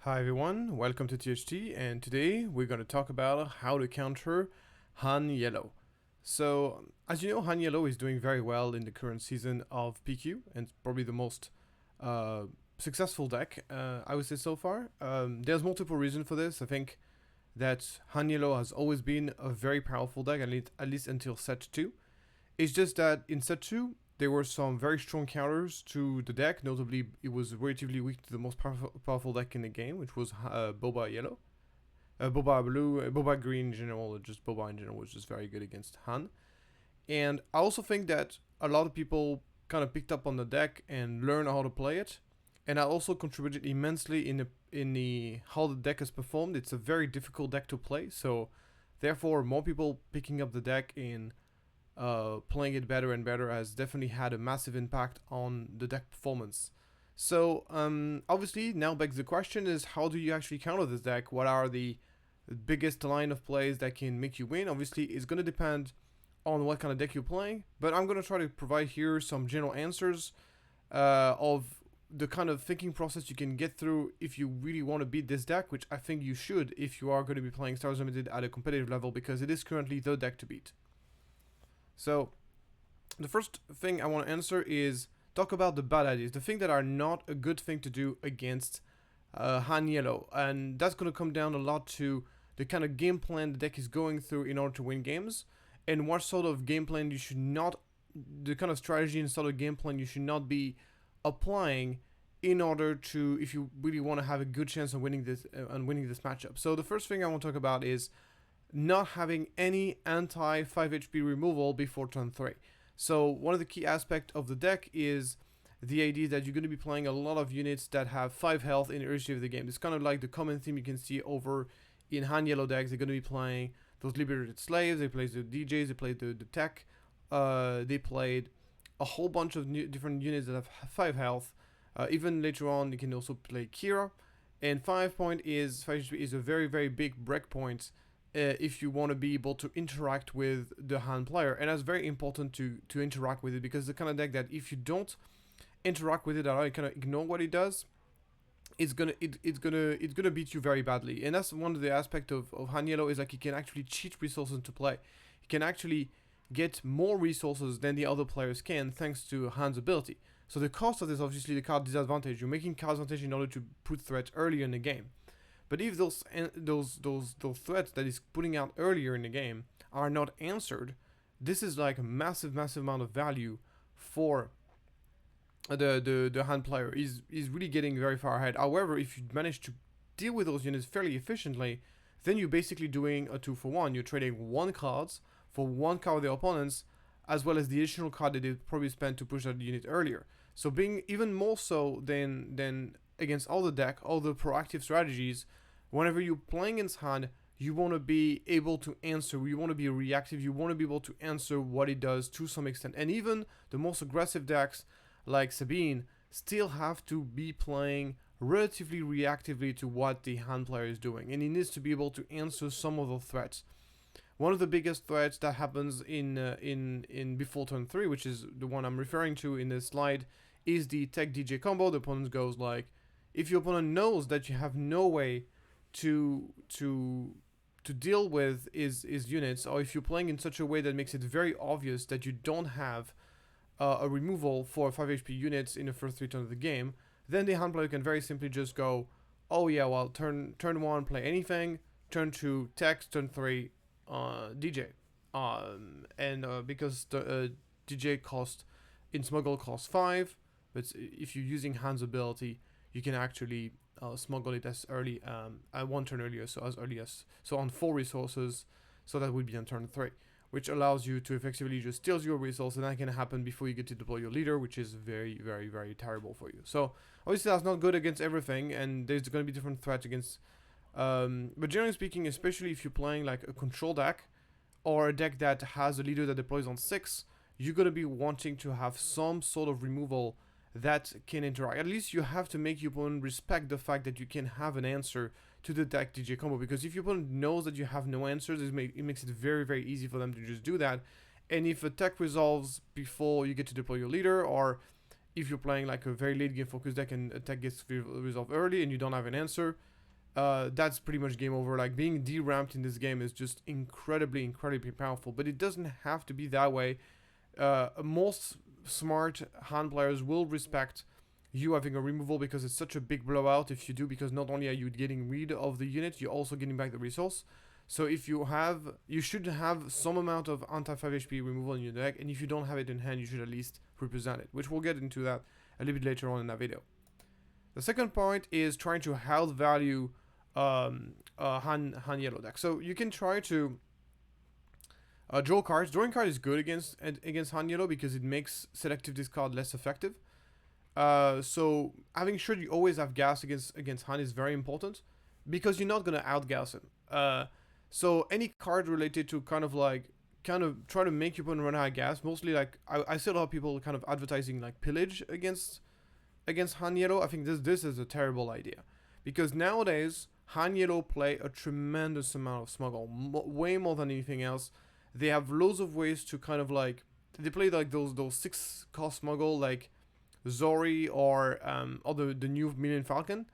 Hi everyone, welcome to THT, and today we're going to talk about how to counter Han Yellow. So, as you know, Han Yellow is doing very well in the current season of PQ, and it's probably the most uh, successful deck, I would say so far. There's multiple reasons for this. I think that Han Yellow has always been a very powerful deck, at least until set 2. It's just that in set 2, there were some very strong counters to the deck. Notably, it was relatively weak to the most powerful deck in the game, which was Boba Yellow. Boba Blue, Boba Green in general, or just Boba in general was just very good against Han. And I also think that a lot of people kind of picked up on the deck and learned how to play it. And I also contributed immensely in the how the deck has performed. It's a very difficult deck to play, so therefore more people picking up the deck and playing it better and better has definitely had a massive impact on the deck performance. So obviously now begs the question is how do you actually counter this deck? What are the biggest line of plays that can make you win? Obviously it's going to depend on what kind of deck you're playing, but I'm going to try to provide here some general answers of the kind of thinking process you can get through if you really want to beat this deck, which I think you should if you are going to be playing Stars Unlimited at a competitive level, because it is currently the deck to beat. So, the first thing I want to answer is talk about the bad ideas, the things that are not a good thing to do against Han Yellow, and that's going to come down a lot to the kind of game plan the deck is going through in order to win games, and what sort of game plan you should not, the kind of strategy and sort of game plan you should not be applying in order to, if you really want to have a good chance of winning this matchup. So the first thing I want to talk about is not having any anti 5 HP removal before turn 3. So one of the key aspects of the deck is the idea that you're going to be playing a lot of units that have 5 health in the early stage of the game. It's kind of like the common theme you can see over in Han Yellow decks. They're going to be playing those liberated slaves, they play the DJs, they play the tech, they played a whole bunch of different units that have 5 health. Even later on, you can also play Kira. And 5 HP is a very, very big breakpoint if you want to be able to interact with the Han player, and that's very important to interact with it, because the kind of deck that if you don't interact with it at all, you kind of ignore what it does, it's gonna beat you very badly. And that's one of the aspects of Han Yellow, is like he can actually cheat resources to play. He can actually get more resources than the other players can thanks to Han's ability. So the cost of this is obviously the card disadvantage. You're making card advantage in order to put threats earlier in the game. But if those threats that he's putting out earlier in the game are not answered, this is like a massive amount of value for the hand player. He's really getting very far ahead. However, if you manage to deal with those units fairly efficiently, then you're basically doing a 2-for-1. You're trading one cards for one card of the opponents, as well as the additional card that they probably spent to push that unit earlier. So being even more so than against all the deck, all the proactive strategies, whenever you're playing against Han, you want to be able to answer, you want to be reactive, you want to be able to answer what it does to some extent. And even the most aggressive decks like Sabine still have to be playing relatively reactively to what the Han player is doing, and he needs to be able to answer some of the threats. One of the biggest threats that happens in before turn 3, which is the one I'm referring to in this slide, is the tech DJ combo. The opponent goes like, if your opponent knows that you have no way to deal with his units, or if you're playing in such a way that makes it very obvious that you don't have a removal for 5 HP units in the first 3 turns of the game, then the hand player can very simply just go, oh yeah, well, turn 1 play anything, turn 2 tech, turn 3 DJ, and because the DJ cost in smuggle costs 5, but if you're using Han's ability, you can actually smuggle it as early, one turn earlier, so as early as, so on 4 resources, so that would be on turn 3, which allows you to effectively just steal your resource, and that can happen before you get to deploy your leader, which is very, very, very terrible for you. So obviously that's not good against everything, and there's going to be different threats against, but generally speaking, especially if you're playing like a control deck, or a deck that has a leader that deploys on 6, you're going to be wanting to have some sort of removal that can interact. At least you have to make your opponent respect the fact that you can have an answer to the deck DJ combo, because if your opponent knows that you have no answers, it makes it very, very easy for them to just do that. And if a tech resolves before you get to deploy your leader, or if you're playing like a very late game focus deck and a tech gets resolved early and you don't have an answer, that's pretty much game over. Like being deramped in this game is just incredibly powerful. But it doesn't have to be that way. Most smart Han players will respect you having a removal because it's such a big blowout if you do, because not only are you getting rid of the unit, you're also getting back the resource. So if you have, you should have some amount of anti-5 HP removal in your deck, and if you don't have it in hand, you should at least represent it, which we'll get into that a little bit later on in that video. The second point is trying to health value Han Yellow deck. So you can try to draw cards. Drawing card is good against Han Yellow because it makes selective discard less effective. So having sure you always have gas against Han is very important because you're not gonna outgas him. So any card related to kind of try to make your opponent run out of gas. Mostly like I see a lot of people kind of advertising like pillage against Han Yellow. I think this is a terrible idea because nowadays Han Yellow play a tremendous amount of smuggle, way more than anything else. They have loads of ways to kind of like they play like those 6-cost smuggle like Zori or the new Million Falcon.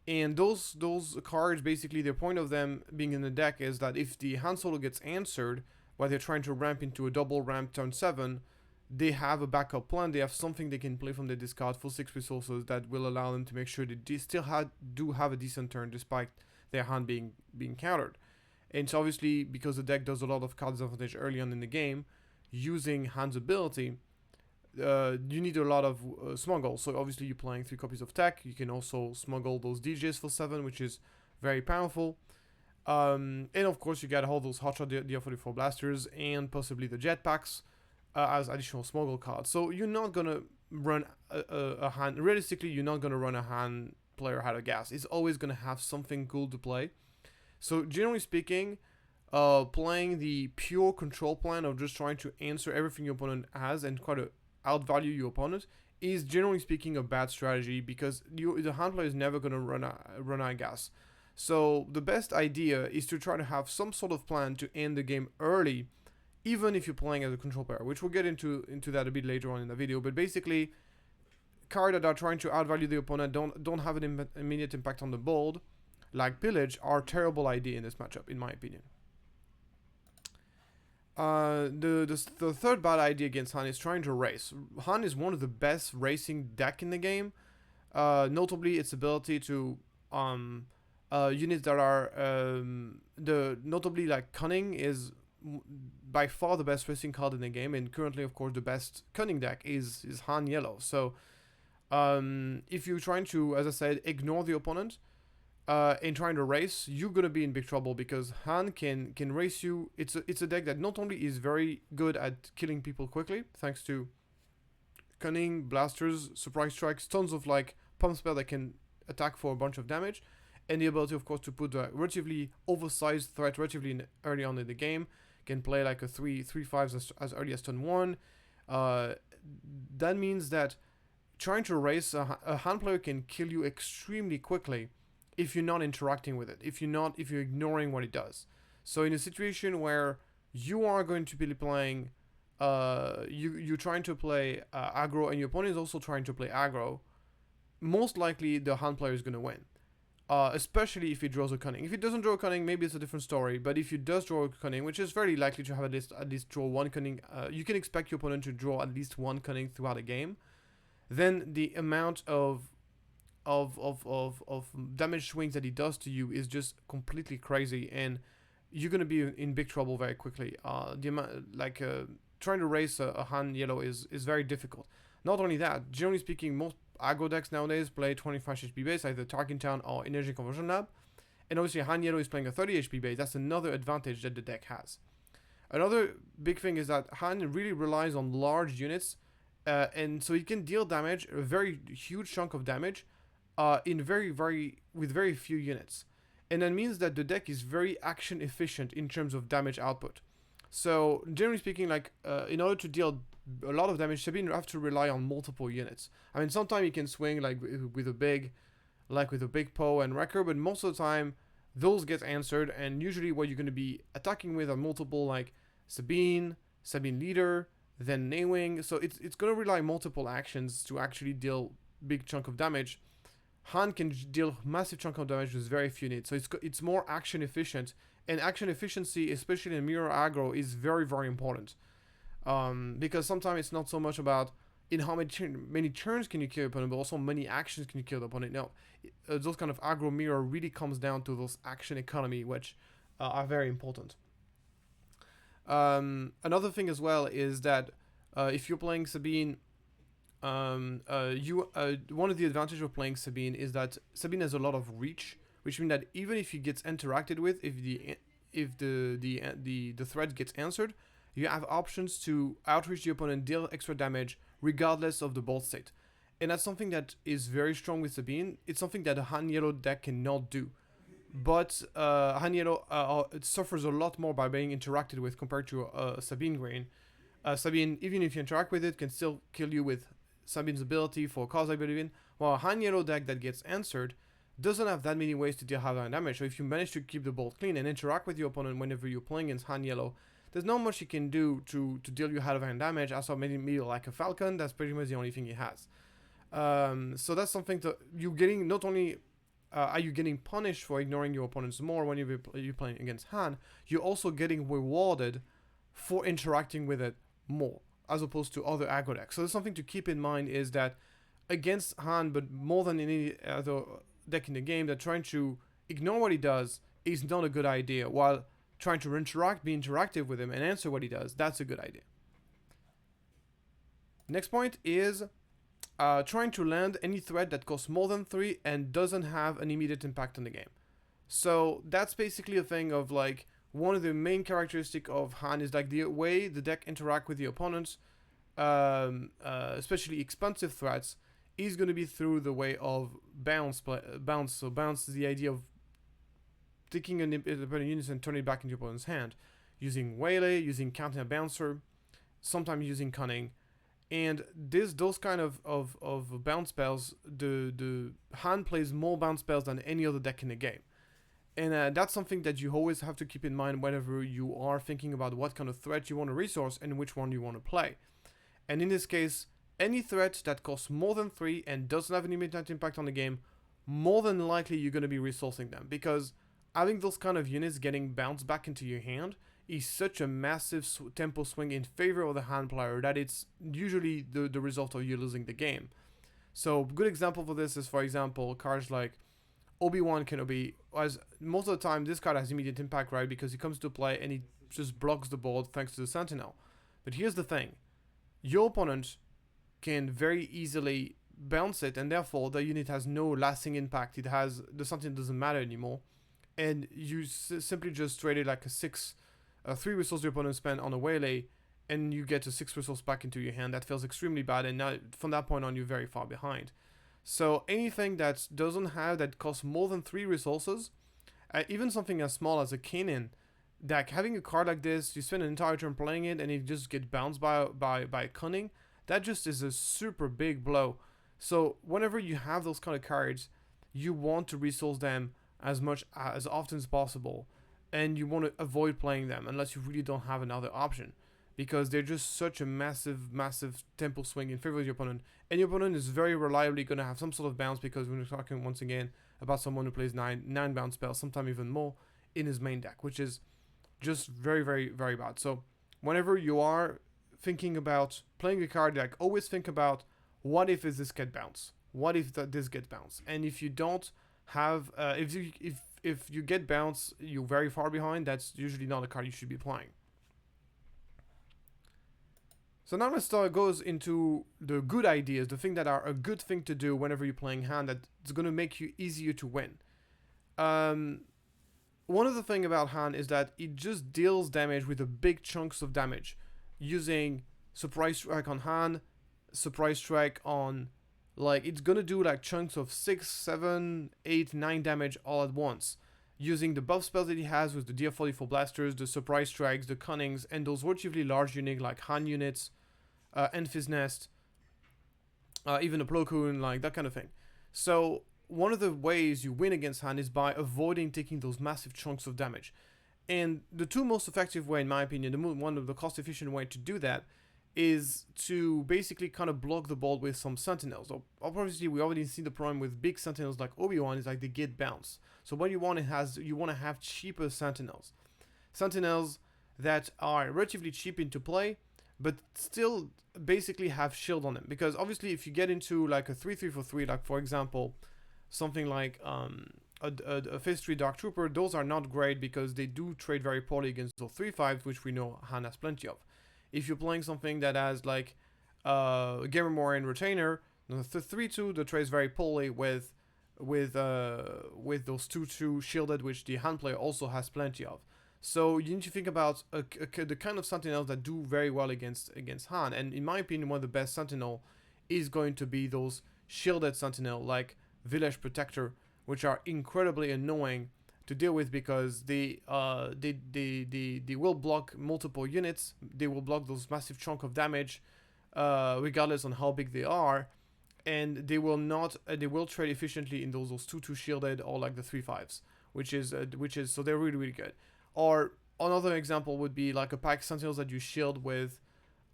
And those cards, basically, the point of them being in the deck is that if the Han Solo gets answered while they're trying to ramp into a double ramp turn 7, they have a backup plan. They have something they can play from their discard for 6 resources that will allow them to make sure they still do have a decent turn despite their hand being countered. And so obviously, because the deck does a lot of card disadvantage early on in the game, using Han's ability, you need a lot of smuggle. So obviously you're playing 3 copies of tech. You can also smuggle those DJs for 7, which is very powerful. And of course you got all those hotshot DR44 blasters and possibly the jetpacks as additional smuggle cards. So you're not gonna run a Han. Realistically, you're not gonna run a Han player out of gas. It's always gonna have something cool to play. So generally speaking, playing the pure control plan of just trying to answer everything your opponent has and try to outvalue your opponent is generally speaking a bad strategy because the hand player is never going to run out of gas. So the best idea is to try to have some sort of plan to end the game early, even if you're playing as a control player, which we'll get into that a bit later on in the video. But basically, cards that are trying to outvalue the opponent don't have an immediate impact on the board, like Pillage, are a terrible idea in this matchup, in my opinion. The third bad idea against Han is trying to race. Han is one of the best racing deck in the game. Notably, its ability to units that are notably like Cunning is by far the best racing card in the game, and currently, of course, the best Cunning deck is Han Yellow. So if you're trying to, as I said, ignore the opponent and trying to race, you're gonna be in big trouble because Han can race you. It's a deck that not only is very good at killing people quickly, thanks to Cunning, blasters, surprise strikes, tons of like pump spell that can attack for a bunch of damage, and the ability, of course, to put a relatively oversized threat relatively early on in the game. Can play like a 3/5s as early as turn 1. That means that trying to race a Han player can kill you extremely quickly if you're not interacting with it, if you're ignoring what it does. So in a situation where you are going to be playing, you're trying to play aggro and your opponent is also trying to play aggro, most likely the Han player is going to win. Especially if he draws a Cunning. If he doesn't draw a Cunning, maybe it's a different story. But if he does draw a Cunning, which is very likely to have at least draw one Cunning, you can expect your opponent to draw at least one Cunning throughout a game. Then the amount of damage swings that he does to you is just completely crazy, and you're gonna be in big trouble very quickly. The amount, trying to race a Han Yellow is very difficult. Not only that, generally speaking, most aggro decks nowadays play 25 HP base, either Tarkin Town or Energy Conversion Lab. And obviously Han Yellow is playing a 30 HP base. That's another advantage that the deck has. Another big thing is that Han really relies on large units, and so he can deal damage, a very huge chunk of damage, with very few units. And that means that the deck is very action efficient in terms of damage output. So generally speaking, in order to deal a lot of damage, Sabine will have to rely on multiple units. I mean, sometimes you can swing with a big Poe and Wrecker, but most of the time those get answered, and usually what you're going to be attacking with are multiple like Sabine leader, then Naewing. So it's going to rely on multiple actions to actually deal big chunk of damage. Han can deal massive chunk of damage with very few units. So it's more action efficient, and action efficiency, especially in mirror aggro, is very very important. Because sometimes it's not so much about in how many turns can you kill your opponent, but also many actions can you kill the opponent. No, those kind of aggro mirror really comes down to those action economy, which are very important. Another thing as well is that if you're playing Sabine, one of the advantages of playing Sabine is that Sabine has a lot of reach, which means that even if he gets interacted with, if the threat gets answered, you have options to outreach the opponent, deal extra damage regardless of the board state. And that's something that is very strong with Sabine. It's something that a Han Yellow deck cannot do. But Han Yellow it suffers a lot more by being interacted with compared to Sabine Green. Sabine, even if you interact with it, can still kill you with Sabine's ability for cause I believe in. While a Han Yellow deck that gets answered doesn't have that many ways to deal high damage. So if you manage to keep the board clean and interact with your opponent whenever you're playing against Han Yellow, there's not much you can do to deal you high damage. Also, maybe like a Falcon, that's pretty much the only thing he has. So that's something that you're getting. Not only are you getting punished for ignoring your opponents more when you're playing against Han, you're also getting rewarded for interacting with it more, as opposed to other aggro decks. So there's something to keep in mind is that against Han, but more than any other deck in the game, that trying to ignore what he does is not a good idea, while trying to be interactive with him and answer what he does, that's a good idea. Next point is trying to land any threat that costs more than 3 and doesn't have an immediate impact on the game. So that's basically a thing of like, one of the main characteristics of Han is like the way the deck interact with the opponents, especially expensive threats, is going to be through the way of bounce. So bounce is the idea of taking an opponent unit and turning it back into your opponent's hand, using Waylay, using counting a bouncer, sometimes using Cunning. And those kind of bounce spells, the Han plays more bounce spells than any other deck in the game. And that's something that you always have to keep in mind whenever you are thinking about what kind of threat you want to resource and which one you want to play. And in this case, any threat that costs more than 3 and doesn't have an immediate impact on the game, more than likely you're going to be resourcing them, because having those kind of units getting bounced back into your hand is such a massive tempo swing in favor of the Han player that it's usually the result of you losing the game. So good example for this is, for example, cards like Obi-Wan Kenobi. As most of the time this card has immediate impact, right, because he comes to play and he just blocks the board thanks to the Sentinel. But here's the thing, your opponent can very easily bounce it, and therefore the unit has no lasting impact. The Sentinel doesn't matter anymore, and you simply just trade it like a 3 resource your opponent spent on a Waylay, and you get a 6 resource back into your hand. That feels extremely bad, and now from that point on you're very far behind. So anything that costs more than 3 resources, even something as small as a Cunning deck, having a card like this, you spend an entire turn playing it and it just gets bounced by Cunning, that just is a super big blow. So whenever you have those kind of cards, you want to resource them as often as possible, and you want to avoid playing them unless you really don't have another option, because they're just such a massive tempo swing in favor of your opponent, and your opponent is very reliably going to have some sort of bounce, because we're talking once again about someone who plays 9 bounce spells, sometimes even more, in his main deck, which is just very very bad. So whenever you are thinking about playing a card deck, always think about, what if this get bounce? What if this gets bounce? And if you don't have, if you get bounce, you're very far behind, that's usually not a card you should be playing. So now let's goes into the good ideas, the thing that are a good thing to do whenever you're playing Han, that's going to make you easier to win. One of the thing about Han is that it just deals damage with a big chunks of damage, using Surprise Strike on Han, Surprise Strike on, like, it's gonna do like chunks of 6, 7, 8, 9 damage all at once, using the buff spells that he has with the DR44 blasters, the Surprise Strikes, the Cunnings, and those relatively large units like Han units, Enfys Nest, even a Plo Koon, like that kind of thing. So one of the ways you win against Han is by avoiding taking those massive chunks of damage. And the two most effective way, in my opinion, one of the cost efficient way to do that is to basically kind of block the ball with some sentinels. So obviously, we already see the problem with big sentinels like Obi-Wan is like they get bounce. So what you want to have cheaper sentinels, sentinels that are relatively cheap into play, but still basically have shield on them. Because obviously, if you get into like a 3-3 for 3, like for example, something like a Phase 3 Dark Trooper, those are not great because they do trade very poorly against those 3-5s, which we know Han has plenty of. If you're playing something that has like Gamer Moran Retainer, the 3-2 that trades very poorly with those 2-2 shielded, which the Han player also has plenty of. So you need to think about the kind of sentinels that do very well against Han. And in my opinion, one of the best sentinel is going to be those shielded sentinel like Village Protector, which are incredibly annoying to deal with because they will block multiple units. They will block those massive chunk of damage, regardless on how big they are, and they will not. They will trade efficiently in those 2-2 shielded or like the 3-5s, which is so they're really really good. Or another example would be like a pack sentinels that you shield with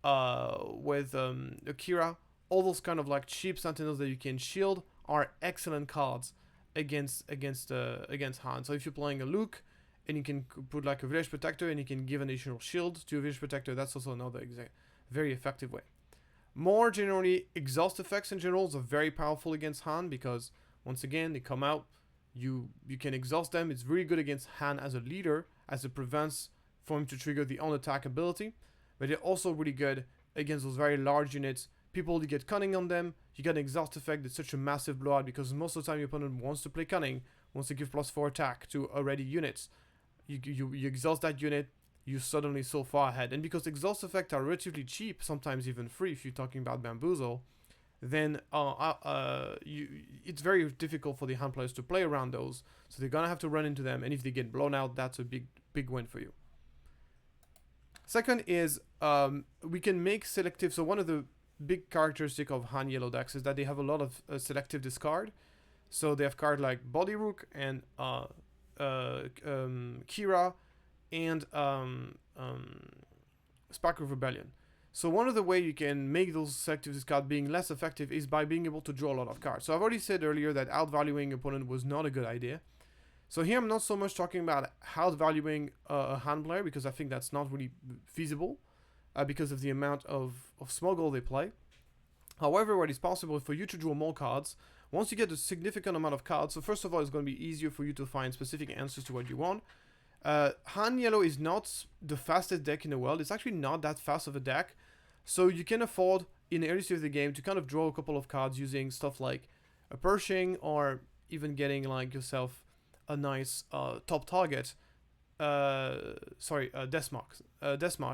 Akira. All those kind of like cheap sentinels that you can shield are excellent cards against Han. So if you're playing a Luke and you can put like a Village Protector and you can give an additional shield to a Village Protector, that's also another very effective way. More generally, exhaust effects in general are very powerful against Han because once again they come out, you can exhaust them. It's really good against Han as a leader, as it prevents for him to trigger the on attack ability, but they're also really good against those very large units. People who get Cunning on them, you get an exhaust effect. It's such a massive blowout because most of the time your opponent wants to play Cunning, wants to give +4 attack to already units. You exhaust that unit, you're suddenly so far ahead. And because exhaust effects are relatively cheap, sometimes even free if you're talking about Bamboozle, then it's very difficult for the Han players to play around those. So they're gonna have to run into them, and if they get blown out, that's a big win for you. Second is we can make selective. So one of the big characteristic of Han Yellow decks is that they have a lot of selective discard. So they have cards like Body Rook and Kira and Spark of Rebellion. So one of the way you can make those selective discard being less effective is by being able to draw a lot of cards. So I've already said earlier that outvaluing opponent was not a good idea. So here I'm not so much talking about outvaluing a Han player because I think that's not really feasible because of the amount of smuggle they play. However, what is possible for you to draw more cards, once you get a significant amount of cards, so first of all, it's going to be easier for you to find specific answers to what you want. Han Yellow is not the fastest deck in the world. It's actually not that fast of a deck. So you can afford, in the early stage of the game, to kind of draw a couple of cards using stuff like a Pershing or even getting like yourself a nice top target. Deathmark.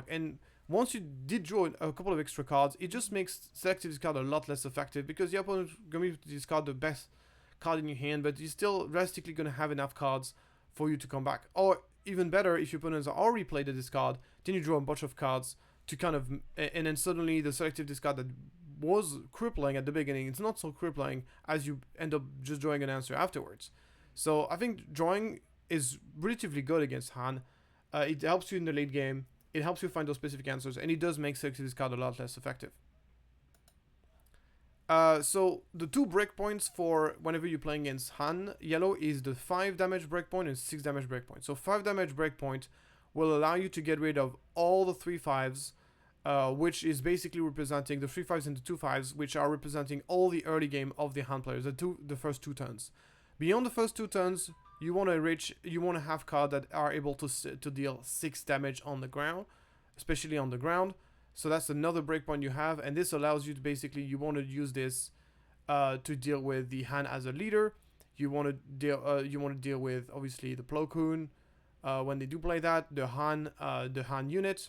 And once you did draw a couple of extra cards, it just makes selective discard a lot less effective because the opponent is going to discard the best card in your hand, but you're still realistically going to have enough cards for you to come back. Or even better, if your opponents are already played the discard, then you draw a bunch of cards to kind of, and then suddenly the selective discard that was crippling at the beginning, it's not so crippling as you end up just drawing an answer afterwards. So I think drawing is relatively good against Han. It helps you in the late game. It helps you find those specific answers, and it does make selective discard a lot less effective. So the two breakpoints for whenever you're playing against Han Yellow is the 5 damage breakpoint and 6 damage breakpoint. So 5 damage breakpoint will allow you to get rid of all the 3-5s, which is basically representing the 3-5s and the 2-5s, which are representing all the early game of the Han players, the first 2 turns. Beyond the first 2 turns, you want to have cards that are able to deal 6 damage on the ground, especially on the ground. So that's another breakpoint you have, and this allows you to basically, you want to use this to deal with the Han as a leader. You want to deal with obviously the Plo Koon when they do play that, the Han unit,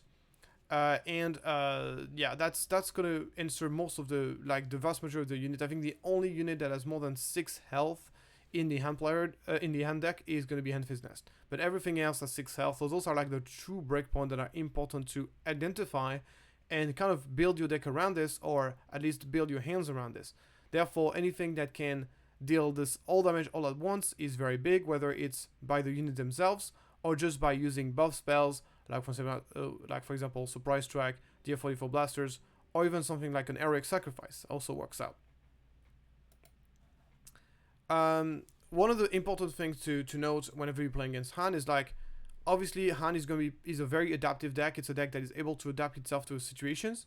yeah, that's gonna answer most of the vast majority of the unit. I think the only unit that has more than 6 health in the Han player in the Han deck is going to be Handfist Nest, but everything else has 6 health. So those are like the true breakpoints that are important to identify and kind of build your deck around this, or at least build your hands around this. Therefore, anything that can deal this all damage all at once is very big, whether it's by the units themselves or just by using buff spells, like for example Surprise Strike, DF44 blasters, or even something like an heroic sacrifice also works out. One of the important things to note whenever you're playing against Han is like, obviously Han is a very adaptive deck. It's a deck that is able to adapt itself to situations.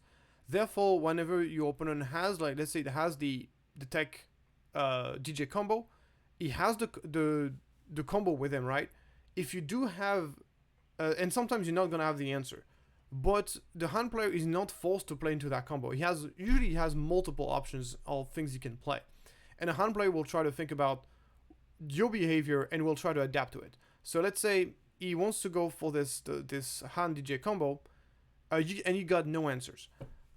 Therefore, whenever your opponent has, like, let's say it has the tech DJ combo, he has the combo with him, right? If you do have, and sometimes you're not gonna have the answer, but the Han player is not forced to play into that combo. Usually he has multiple options of things he can play, and a Han player will try to think about your behavior and will try to adapt to it. So let's say he wants to go for this Han DJ combo, and you got no answers.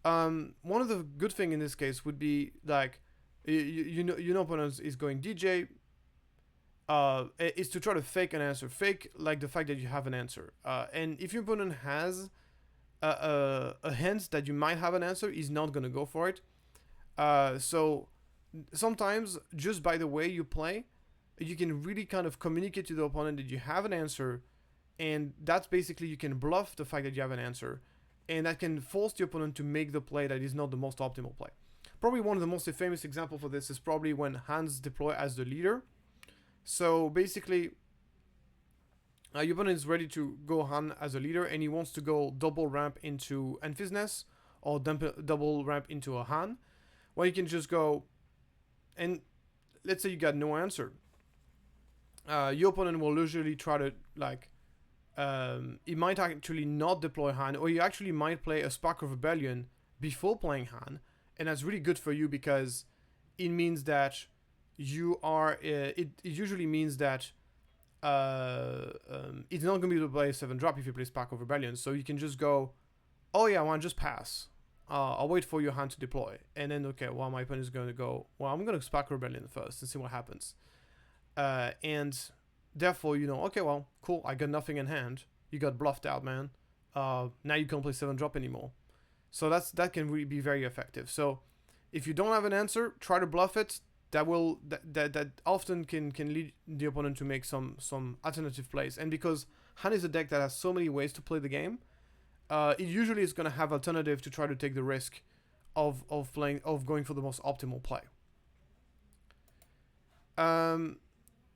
One of the good thing in this case would be like, you know opponent is going DJ, is to try to fake an answer, fake like the fact that you have an answer. And if your opponent has a hint that you might have an answer, he's not gonna go for it. So sometimes just by the way you play, you can really kind of communicate to the opponent that you have an answer, and that's basically you can bluff the fact that you have an answer, and that can force the opponent to make the play that is not the most optimal play. Probably one of the most famous examples for this is probably when Hans deploy as the leader. So basically, your opponent is ready to go Han as a leader, and he wants to go double ramp into Enfys Nest or double ramp into a Han. Well, you can just go, and let's say you got no answer. Your opponent will usually try to like, he might actually not deploy Han, or you actually might play a Spark of Rebellion before playing Han, and that's really good for you because it means that you are. It usually means that it's not going to be able to play a 7-drop if you play Spark of Rebellion, so you can just go, oh yeah, well, just pass. I'll wait for your hand to deploy, and then okay, well, my opponent is going to go, well, I'm going to Spark Rebellion first and see what happens. And therefore, you know, okay, well, cool, I got nothing in hand. You got bluffed out, man. Now you can't play 7-drop anymore. So that can really be very effective. So if you don't have an answer, try to bluff it. That often can lead the opponent to make some alternative plays. And because Han is a deck that has so many ways to play the game, it usually is going to have alternative to try to take the risk of going for the most optimal play.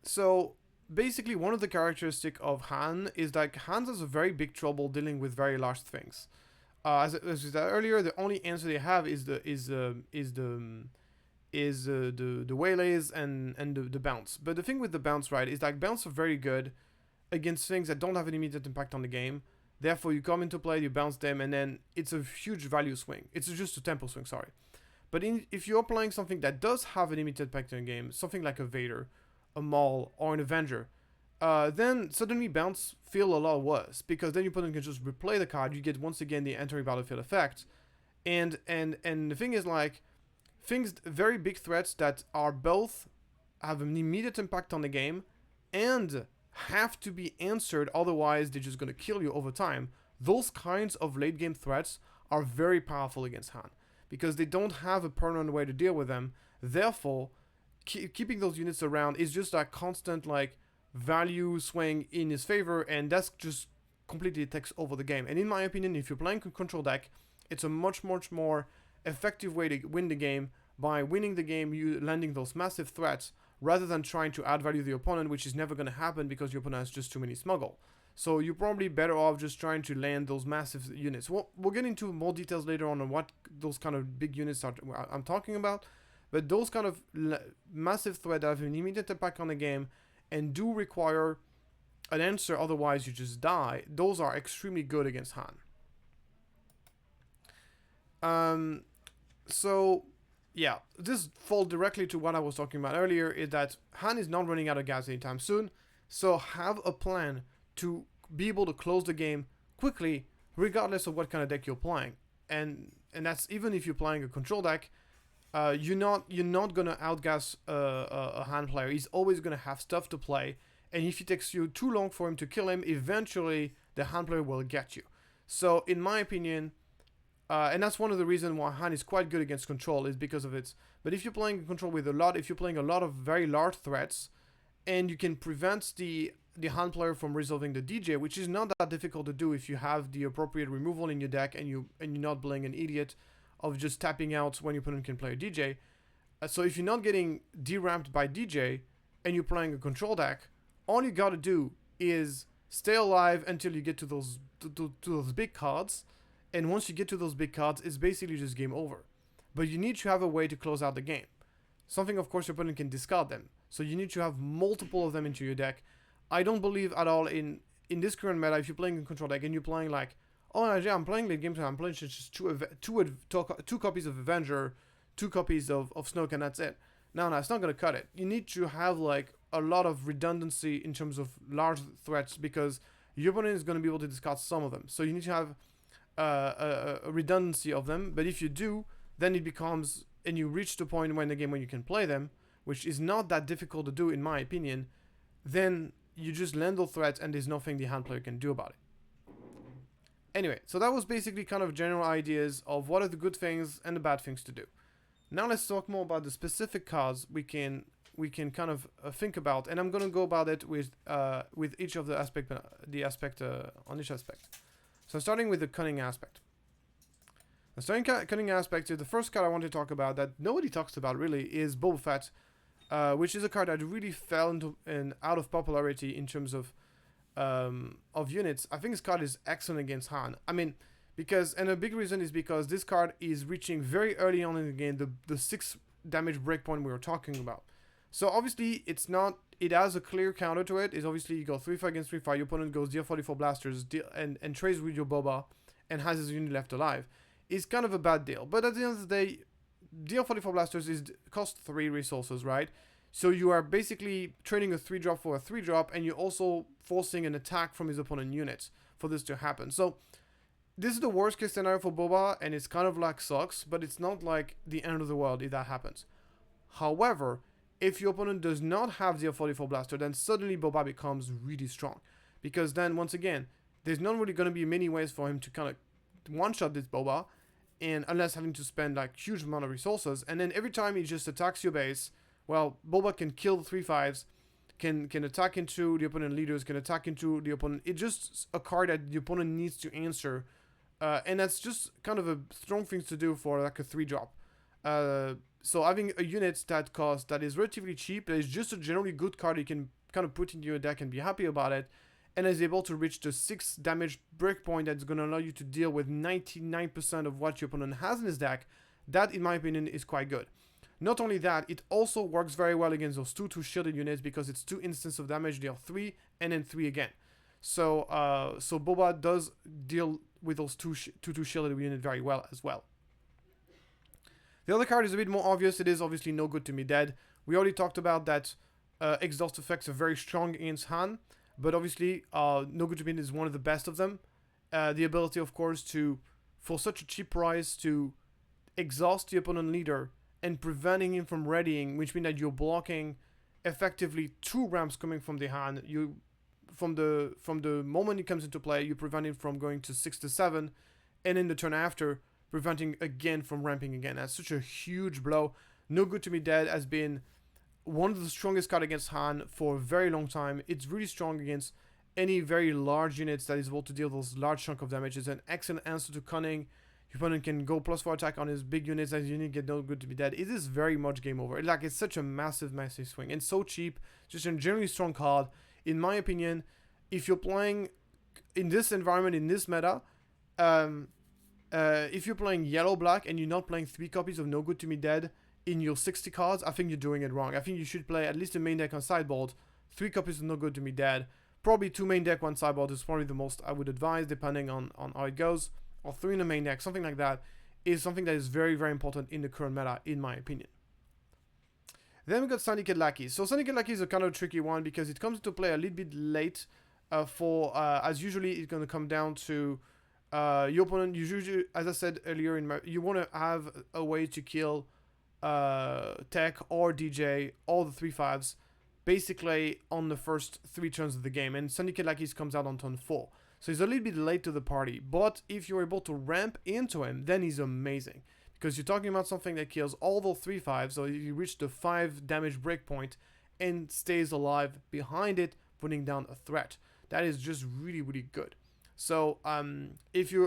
So basically, one of the characteristics of Han is that Han has a very big trouble dealing with very large things. As I said earlier, the only answer they have is the waylays and the bounce. But the thing with the bounce, right, is like bounce are very good against things that don't have an immediate impact on the game. Therefore, you come into play, you bounce them, and then it's a huge value swing. It's just a tempo swing, sorry. But if you're playing something that does have an immediate impact on the game, something like a Vader, a Maul, or an Avenger, then suddenly bounce feel a lot worse, because then your opponent can just replay the card. You get once again the entering battlefield effect, and the thing is like very big threats that are both have an immediate impact on the game and have to be answered, otherwise they're just gonna kill you over time. Those kinds of late game threats are very powerful against Han because they don't have a permanent way to deal with them. Therefore, keeping those units around is just a constant like value swing in his favor, and that's just completely takes over the game. And in my opinion, if you're playing a control deck, it's a much more effective way to win the game by winning the game, you landing those massive threats rather than trying to add value to the opponent, which is never going to happen because your opponent has just too many smuggle. So you're probably better off just trying to land those massive units. We'll get into more details later on what those kind of big units I'm talking about, but those kind of massive threat that have an immediate impact on the game and do require an answer, otherwise you just die, those are extremely good against Han. So yeah, this falls directly to what I was talking about earlier, is that Han is not running out of gas anytime soon, so have a plan to be able to close the game quickly, regardless of what kind of deck you're playing. And that's even if you're playing a control deck, you're not gonna outgas a Han player. He's always gonna have stuff to play, and if it takes you too long for him to kill him, eventually the Han player will get you. So in my opinion, and that's one of the reasons why Han is quite good against control, is because of it. But if you're playing control with if you're playing a lot of very large threats, and you can prevent the the hand player from resolving the DJ, which is not that difficult to do if you have the appropriate removal in your deck and you're not playing an idiot of just tapping out when your opponent can play a DJ. So if you're not getting deramped by DJ and you're playing a control deck, all you gotta do is stay alive until you get to those to those big cards, and once you get to those big cards, it's basically just game over. But you need to have a way to close out the game. Something, of course, your opponent can discard them. So you need to have multiple of them into your deck. I don't believe at all in this current meta, if you're playing a control deck and you're playing like, oh yeah, I'm playing late game, so I'm playing just two copies of Avenger, 2 copies of Snoke, and that's it. No, it's not gonna cut it. You need to have like a lot of redundancy in terms of large threats, because your opponent is gonna be able to discard some of them. So you need to have a redundancy of them. But if you do, then it becomes, and you reach the point in the game when you can play them, which is not that difficult to do in my opinion, then you just land those threats and there's nothing the hand player can do about it. Anyway, so that was basically kind of general ideas of what are the good things and the bad things to do. Now let's talk more about the specific cards we can kind of think about, and I'm gonna go about it with each of the aspect on each aspect. So starting with the Cunning aspect. The starting Cunning aspect is the first card I want to talk about that nobody talks about really is Boba Fett, which is a card that really fell into out of popularity in terms of units. I think this card is excellent against Han. I mean, and a big reason is because this card is reaching very early on in the game the 6 damage breakpoint we were talking about. So obviously it has a clear counter to it. Is obviously you go 3-5 against 3-5, your opponent goes DL44 blasters and trades with your Boba and has his unit left alive. Is kind of a bad deal. But at the end of the day, DL44 blasters cost 3 resources, right? So you are basically trading a 3-drop for a 3-drop, and you're also forcing an attack from his opponent units for this to happen. So this is the worst case scenario for Boba, and it's kind of like sucks, but it's not like the end of the world if that happens. However, if your opponent does not have the 44 blaster, then suddenly Boba becomes really strong. Because then, once again, there's not really going to be many ways for him to kind of one-shot this Boba, and unless having to spend like huge amount of resources. And then every time he just attacks your base, well, Boba can kill the 3-5s, can attack into the opponent leaders, can attack into the opponent. It's just a card that the opponent needs to answer. And that's just kind of a strong thing to do for like a 3-drop. So having a unit that is relatively cheap, that is just a generally good card you can kind of put into your deck and be happy about it, and is able to reach the 6 damage breakpoint that's going to allow you to deal with 99% of what your opponent has in his deck, that in my opinion is quite good. Not only that, it also works very well against those 2 shielded units, because it's 2 instances of damage, deal 3 and then 3 again. So Boba does deal with those 2 shielded units very well as well. The other card is a bit more obvious. It is obviously No Good to Me Dead. We already talked about that exhaust effects are very strong against Han, but obviously No Good to Me is one of the best of them. The ability, of course, for such a cheap price to exhaust the opponent leader and preventing him from readying, which means that you're blocking effectively 2 ramps coming from the Han. From the moment it comes into play, you prevent him from going to 6 to 7, and in the turn after, preventing again from ramping again. That's such a huge blow. No Good to Me Dead has been one of the strongest cards against Han for a very long time. It's really strong against any very large units that is able to deal those large chunk of damage. It's an excellent answer to Cunning. Your opponent can go +4 attack on his big units as unit get No Good to Be Dead. It is very much game over. It's such a massive swing and so cheap. Just a generally strong card. In my opinion, if you're playing in this environment, in this meta, if you're playing yellow-black and you're not playing 3 copies of No Good to Me Dead in your 60 cards, I think you're doing it wrong. I think you should play at least a main deck on sideboard, 3 copies of No Good to Me Dead, probably 2 main deck, 1 sideboard is probably the most I would advise, depending on how it goes, or 3 in a main deck, something like that, is something that is very, very important in the current meta, in my opinion. Then we got Syndicate Lackeys. So Syndicate Lackeys is a kind of tricky one because it comes into play a little bit late as usually it's going to come down to your opponent. Usually, as I said earlier, you want to have a way to kill Tech or DJ, all the 3-5s, basically on the first 3 turns of the game. And Syndicate Lackeys comes out on turn 4. So he's a little bit late to the party. But if you're able to ramp into him, then he's amazing. Because you're talking about something that kills all those 3-5s, so you reach the 5 damage breakpoint and stays alive behind it putting down a threat. That is just really, really good. So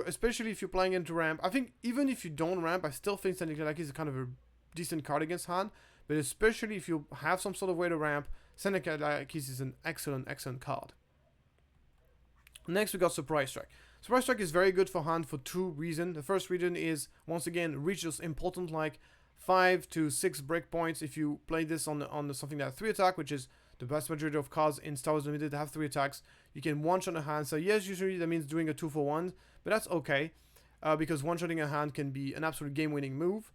especially if you're playing into ramp, I think even if you don't ramp, I still think Senegalaki is kind of a decent card against Han. But especially if you have some sort of way to ramp, Senegalaki is an excellent, excellent card. Next, we got Surprise Strike. Surprise Strike is very good for Han for two reasons. The first reason is, once again, reach those important like 5 to 6 breakpoints. If you play this on something that has 3 attack, which is the vast majority of cards in Star Wars Limited have 3 attacks, you can one-shot a hand. So yes, usually that means doing a 2-for-1, but that's okay, because one-shotting a hand can be an absolute game-winning move.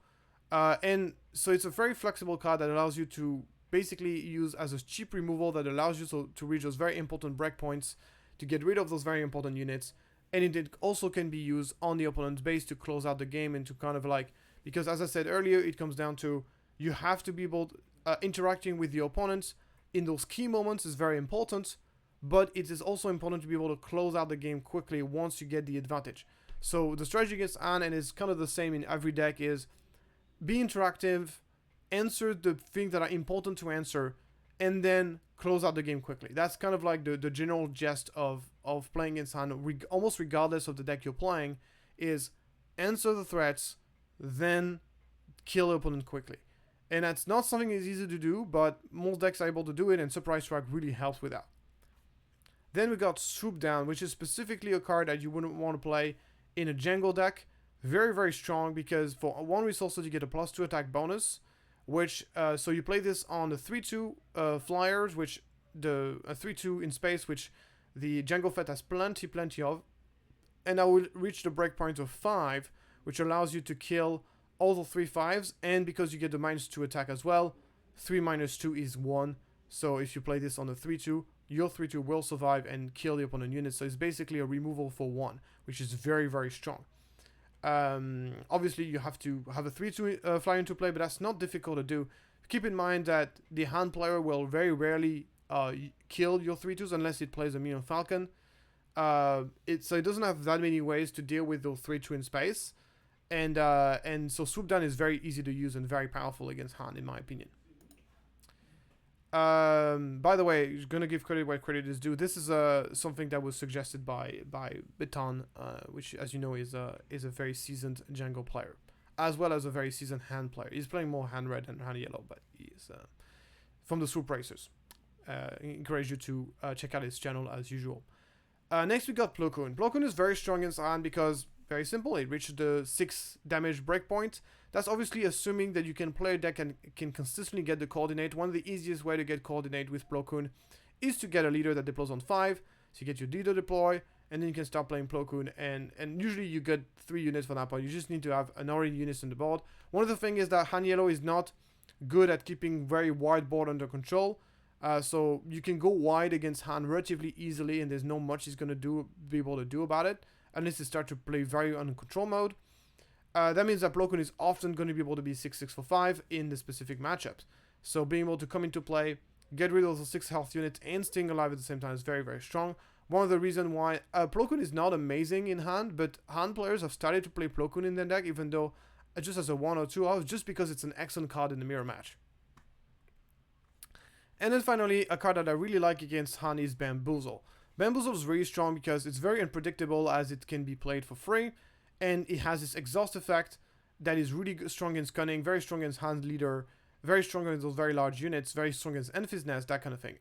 And so it's a very flexible card that allows you to basically use as a cheap removal that allows you to reach those very important breakpoints, to get rid of those very important units. And it also can be used on the opponent's base to close out the game and to kind of like, because as I said earlier, it comes down to you have to be able to, interacting with your opponents in those key moments is very important, but it is also important to be able to close out the game quickly once you get the advantage. So the strategy against Han, and it's kind of the same in every deck, is be interactive, answer the things that are important to answer, and then close out the game quickly. That's kind of like the general gist of playing against Han, almost regardless of the deck you're playing, is answer the threats, then kill the opponent quickly. And that's not something that's easy to do, but most decks are able to do it, and Surprise Strike really helps with that. Then we got Swoop Down, which is specifically a card that you wouldn't want to play in a Django deck. Very, very strong, because for 1 resource you get a +2 attack bonus, which, so you play this on the 3-2 flyers, which the 3-2 in space, which the Django Fett has plenty of, and I will reach the breakpoint of 5, which allows you to kill all the 3 5s, and because you get the -2 attack as well, 3 - 2 is 1, so if you play this on the 3-2, your 3-2 will survive and kill the opponent unit, so it's basically a removal for 1, which is very, very strong. Obviously you have to have a 3-2 fly into play, but that's not difficult to do. Keep in mind that the Han player will very rarely kill your 3-2s unless it plays a Minion Falcon. So it doesn't have that many ways to deal with those 3-2 in space. And so Swoop Down is very easy to use and very powerful against Han, in my opinion. By the way, I'm gonna give credit where credit is due. This is something that was suggested by Beton, which, as you know, is a very seasoned Django player, as well as a very seasoned Han player. He's playing more Han red than Han yellow, but he's from the Swoop Racers. Encourage you to check out his channel as usual. Next we got Plo Koon. Plo Koon is very strong against Han because, very simple, it reaches the 6 damage breakpoint. That's obviously assuming that you can play a deck and can consistently get the coordinate. One of the easiest way to get coordinate with Plo Koon is to get a leader that deploys on 5. So you get your leader deploy, and then you can start playing Plo Koon, and usually you get 3 units for that point. You just need to have an already units on the board. One of the things is that Han Yellow is not good at keeping very wide board under control. So you can go wide against Han relatively easily, and there's not much he's going to be able to do about it, unless you start to play very under control mode. That means that Plo Koon is often going to be able to be 6/6 for 5 in the specific matchups. So being able to come into play, get rid of those 6 health units, and staying alive at the same time is very, very strong. One of the reasons why Plo Koon is not amazing in hand, but Han players have started to play Plo Koon in their deck, even though just as a 1 or 2 off, just because it's an excellent card in the mirror match. And then finally, a card that I really like against Han is Bamboozle. Bamboozle is really strong because it's very unpredictable, as it can be played for free, and it has this exhaust effect that is really strong against Cunning, very strong against Han's leader, very strong against those very large units, very strong against Enfys Nest, that kind of thing.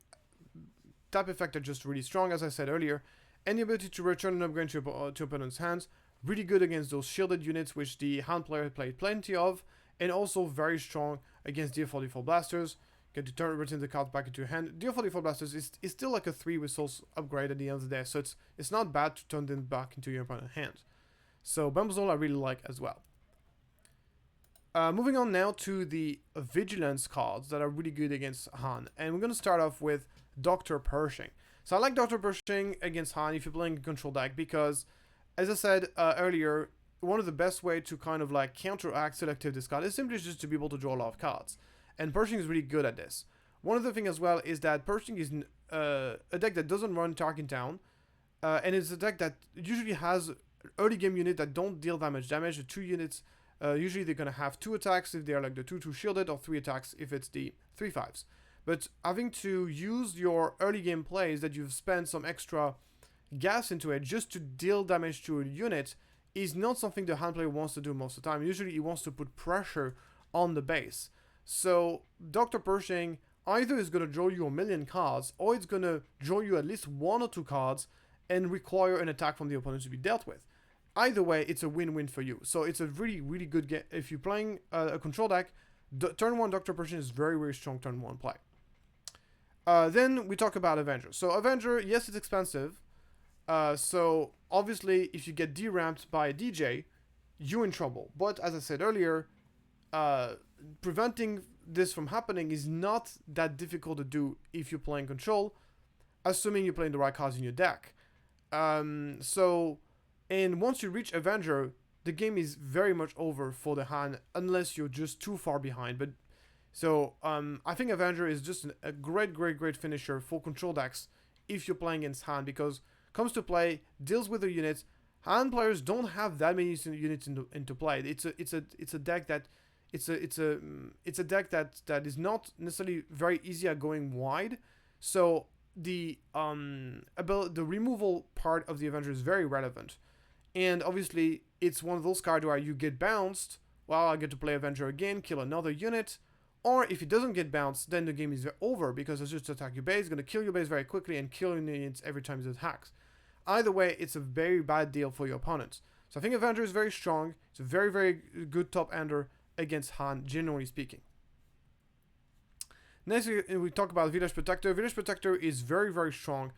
Tap effect are just really strong, as I said earlier, and the ability to return an upgrade to opponent's hands, really good against those shielded units, which the Han player played plenty of, and also very strong against DR44 Blasters. Get to return the card back into your hand. DR44 Blasters is still like a 3 resource upgrade at the end of the day, so it's not bad to turn them back into your opponent's hands. So Bamboozle I really like as well. Moving on now to the Vigilance cards that are really good against Han, and we're going to start off with Dr. Pershing. So I like Dr. Pershing against Han if you're playing a control deck, because, as I said earlier, one of the best way to kind of like counteract selective discard is simply just to be able to draw a lot of cards. And Pershing is really good at this. One other thing as well is that Pershing is a deck that doesn't run Tarkin Town, and it's a deck that usually has early game unit that don't deal that much damage. The 2 units, usually they're going to have 2 attacks if they're like the 2/2 shielded, or 3 attacks if it's the 3/5s. But having to use your early game plays that you've spent some extra gas into it just to deal damage to a unit is not something the hand player wants to do most of the time. Usually he wants to put pressure on the base. So Dr. Pershing either is going to draw you a million cards, or it's going to draw you at least 1 or 2 cards and require an attack from the opponent to be dealt with. Either way, it's a win-win for you. So it's a really, really good game. If you're playing a control deck, turn 1 Dr. Pershing is very, very strong turn 1 play. Then we talk about Avenger. So Avenger, yes, it's expensive. So obviously, if you get deramped by a DJ, you're in trouble. But as I said earlier, preventing this from happening is not that difficult to do if you're playing control, assuming you're playing the right cards in your deck. And once you reach Avenger, the game is very much over for the hand, unless you're just too far behind. But so I think Avenger is just a great, great, great finisher for control decks if you're playing against hand, because comes to play, deals with the units. Hand players don't have that many units into play. It's a deck that that is not necessarily very easy at going wide. So the removal part of the Avenger is very relevant, and obviously it's one of those cards where you get bounced. Well, I get to play Avenger again, kill another unit, or if it doesn't get bounced, then the game is over because it's just attack your base, going to kill your base very quickly and kill your units every time it attacks. Either way, it's a very bad deal for your opponents. So I think Avenger is very strong. It's a very, very good top-ender against Han, generally speaking. Next, we talk about Village Protector. Village Protector is very, very strong.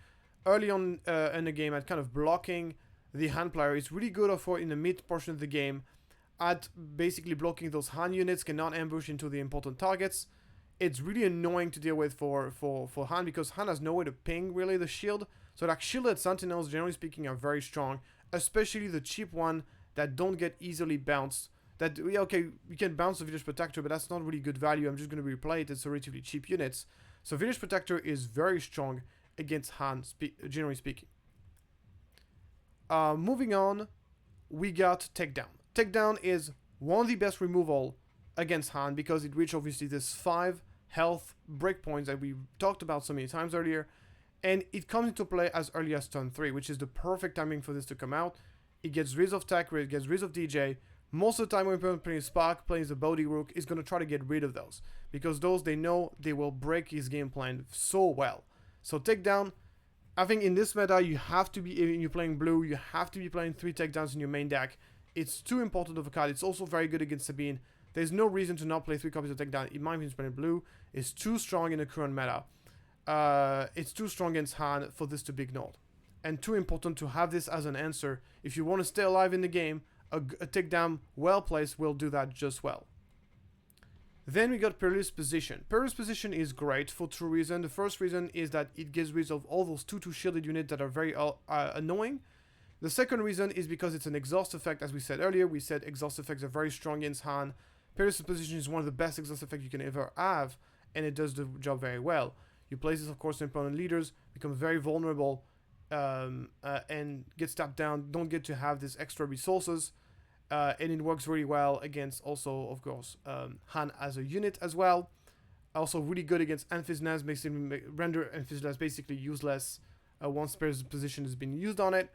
Early on in the game at kind of blocking the hand player. It's really good for in the mid portion of the game at basically blocking those Han units, cannot ambush into the important targets. It's really annoying to deal with for Han, because Han has no way to ping really the shield. So like shielded sentinels, generally speaking, are very strong, especially the cheap one that don't get easily bounced. That, yeah, okay, you can bounce the Village Protector, but that's not really good value. I'm just going to replay it. It's relatively cheap units. So Village Protector is very strong against Han, generally speaking. Moving on, we got Takedown. Takedown is one of the best removal against Han, because it reaches obviously this 5 health breakpoints that we talked about so many times earlier. And it comes into play as early as turn 3, which is the perfect timing for this to come out. It gets rid of Tech, it gets rid of DJ. Most of the time when people playing Spark, plays the Bodhi Rook, is going to try to get rid of those, because those, they know they will break his game plan so well. So Takedown, I think in this meta, you have to be, if you're playing blue, you have to be playing 3 takedowns in your main deck. It's too important of a card. It's also very good against Sabine. There's no reason to not play 3 copies of Takedown. In my opinion, playing blue is too strong in the current meta. It's too strong against Han for this to be ignored, and too important to have this as an answer. If you want to stay alive in the game, a takedown well placed will do that just well. Then we got Perilous Position. Perilous Position is great for 2 reasons. The first reason is that it gets rid of all those 2/2 shielded units that are very annoying. The second reason is because it's an exhaust effect. As we said earlier, we said exhaust effects are very strong against Han. Perilous Position is one of the best exhaust effects you can ever have, and it does the job very well. You place this, of course, in opponent leaders, become very vulnerable, and get stabbed down, don't get to have these extra resources, and it works really well against also, of course, Han as a unit as well. Also really good against Amphisnas, makes it render Amphisnas basically useless once Perilous Position has been used on it.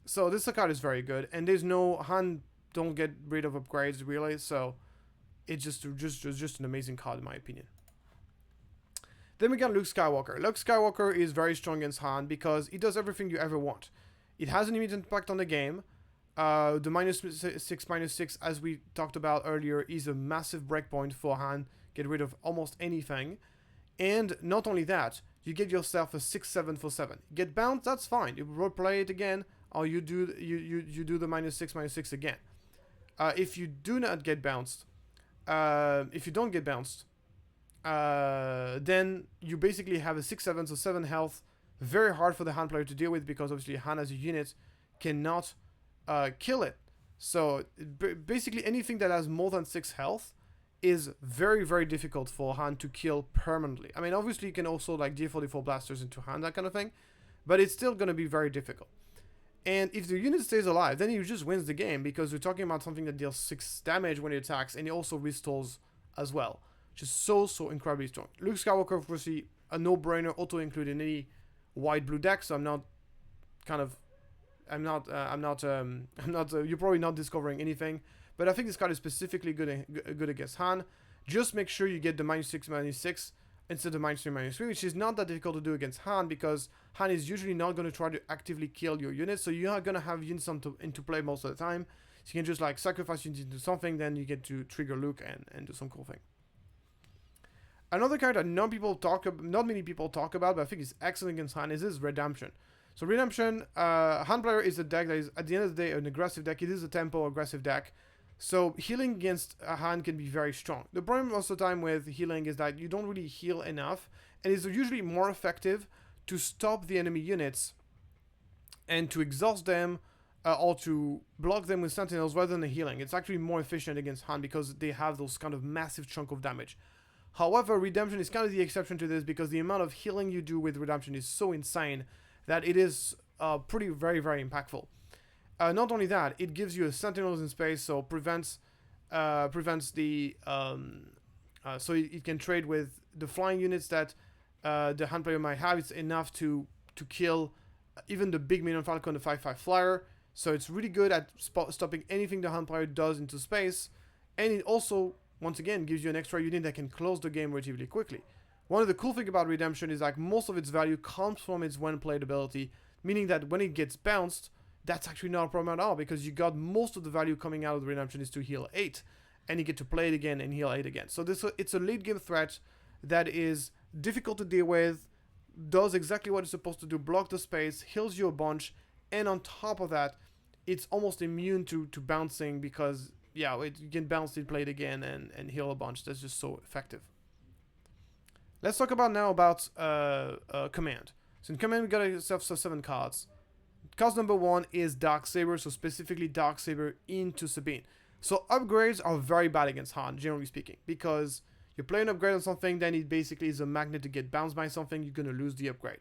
So this card is very good, and there's no, Han don't get rid of upgrades really, so it's just an amazing card in my opinion. Then we got Luke Skywalker. Luke Skywalker is very strong against Han because it does everything you ever want. It has an immediate impact on the game. The -6/-6, as we talked about earlier, is a massive breakpoint for Han. Get rid of almost anything. And not only that, you get yourself a 6/7 for 7. Get bounced, that's fine. You roleplay it again, or you do the -6/-6 again. If you do not get bounced, if you don't get bounced, then you basically have a 6/7, so 7 health. Very hard for the Han player to deal with, because obviously Han as a unit cannot kill it. So basically anything that has more than 6 health is very, very difficult for Han to kill permanently. I mean, obviously you can also like D44 blasters into Han, that kind of thing, but it's still going to be very difficult. And if the unit stays alive, then he just wins the game, because we're talking about something that deals 6 damage when it attacks, and he also restores as well. Just so incredibly strong. Luke Skywalker, of course, a no-brainer, auto include in any white blue deck. So I'm not kind of, you're probably not discovering anything. But I think this card is specifically good against Han. Just make sure you get the -6/-6 instead of -3/-3, which is not that difficult to do against Han, because Han is usually not going to try to actively kill your units, so you are going to have units into play most of the time. So you can just like sacrifice units into something, then you get to trigger Luke and do some cool thing. Another card that not many people talk about, but I think is excellent against Han, is his Redemption. So Redemption, Han player is a deck that is, at the end of the day, an aggressive deck. It is a tempo aggressive deck. So healing against a Han can be very strong. The problem most of the time with healing is that you don't really heal enough, and it's usually more effective to stop the enemy units and to exhaust them or to block them with sentinels rather than the healing. It's actually more efficient against Han because they have those kind of massive chunk of damage. However, Redemption is kind of the exception to this because the amount of healing you do with Redemption is so insane that it is very impactful. Not only that, it gives you a sentinels in space, so prevents the so it can trade with the flying units that the Han player might have. It's enough to kill even the big Minion Falcon, the 5/5 flyer. So it's really good at stopping anything the Han player does into space, and it also once again gives you an extra unit that can close the game relatively quickly. One of the cool things about Redemption is like most of its value comes from its when played ability, meaning that when it gets bounced, that's actually not a problem at all, because you got most of the value coming out of the Redemption is to heal 8, and you get to play it again and heal 8 again. So it's a late game threat that is difficult to deal with, does exactly what it's supposed to do, block the space, heals you a bunch, and on top of that, it's almost immune to bouncing because, yeah, you can bounce it, play it again, and heal a bunch. That's just so effective. Let's talk now about Command. So in Command, we got ourselves 7 cards. Card number 1 is Darksaber, so specifically Darksaber into Sabine. So upgrades are very bad against Han, generally speaking, because you play an upgrade on something, then it basically is a magnet to get bounced by something, you're going to lose the upgrade.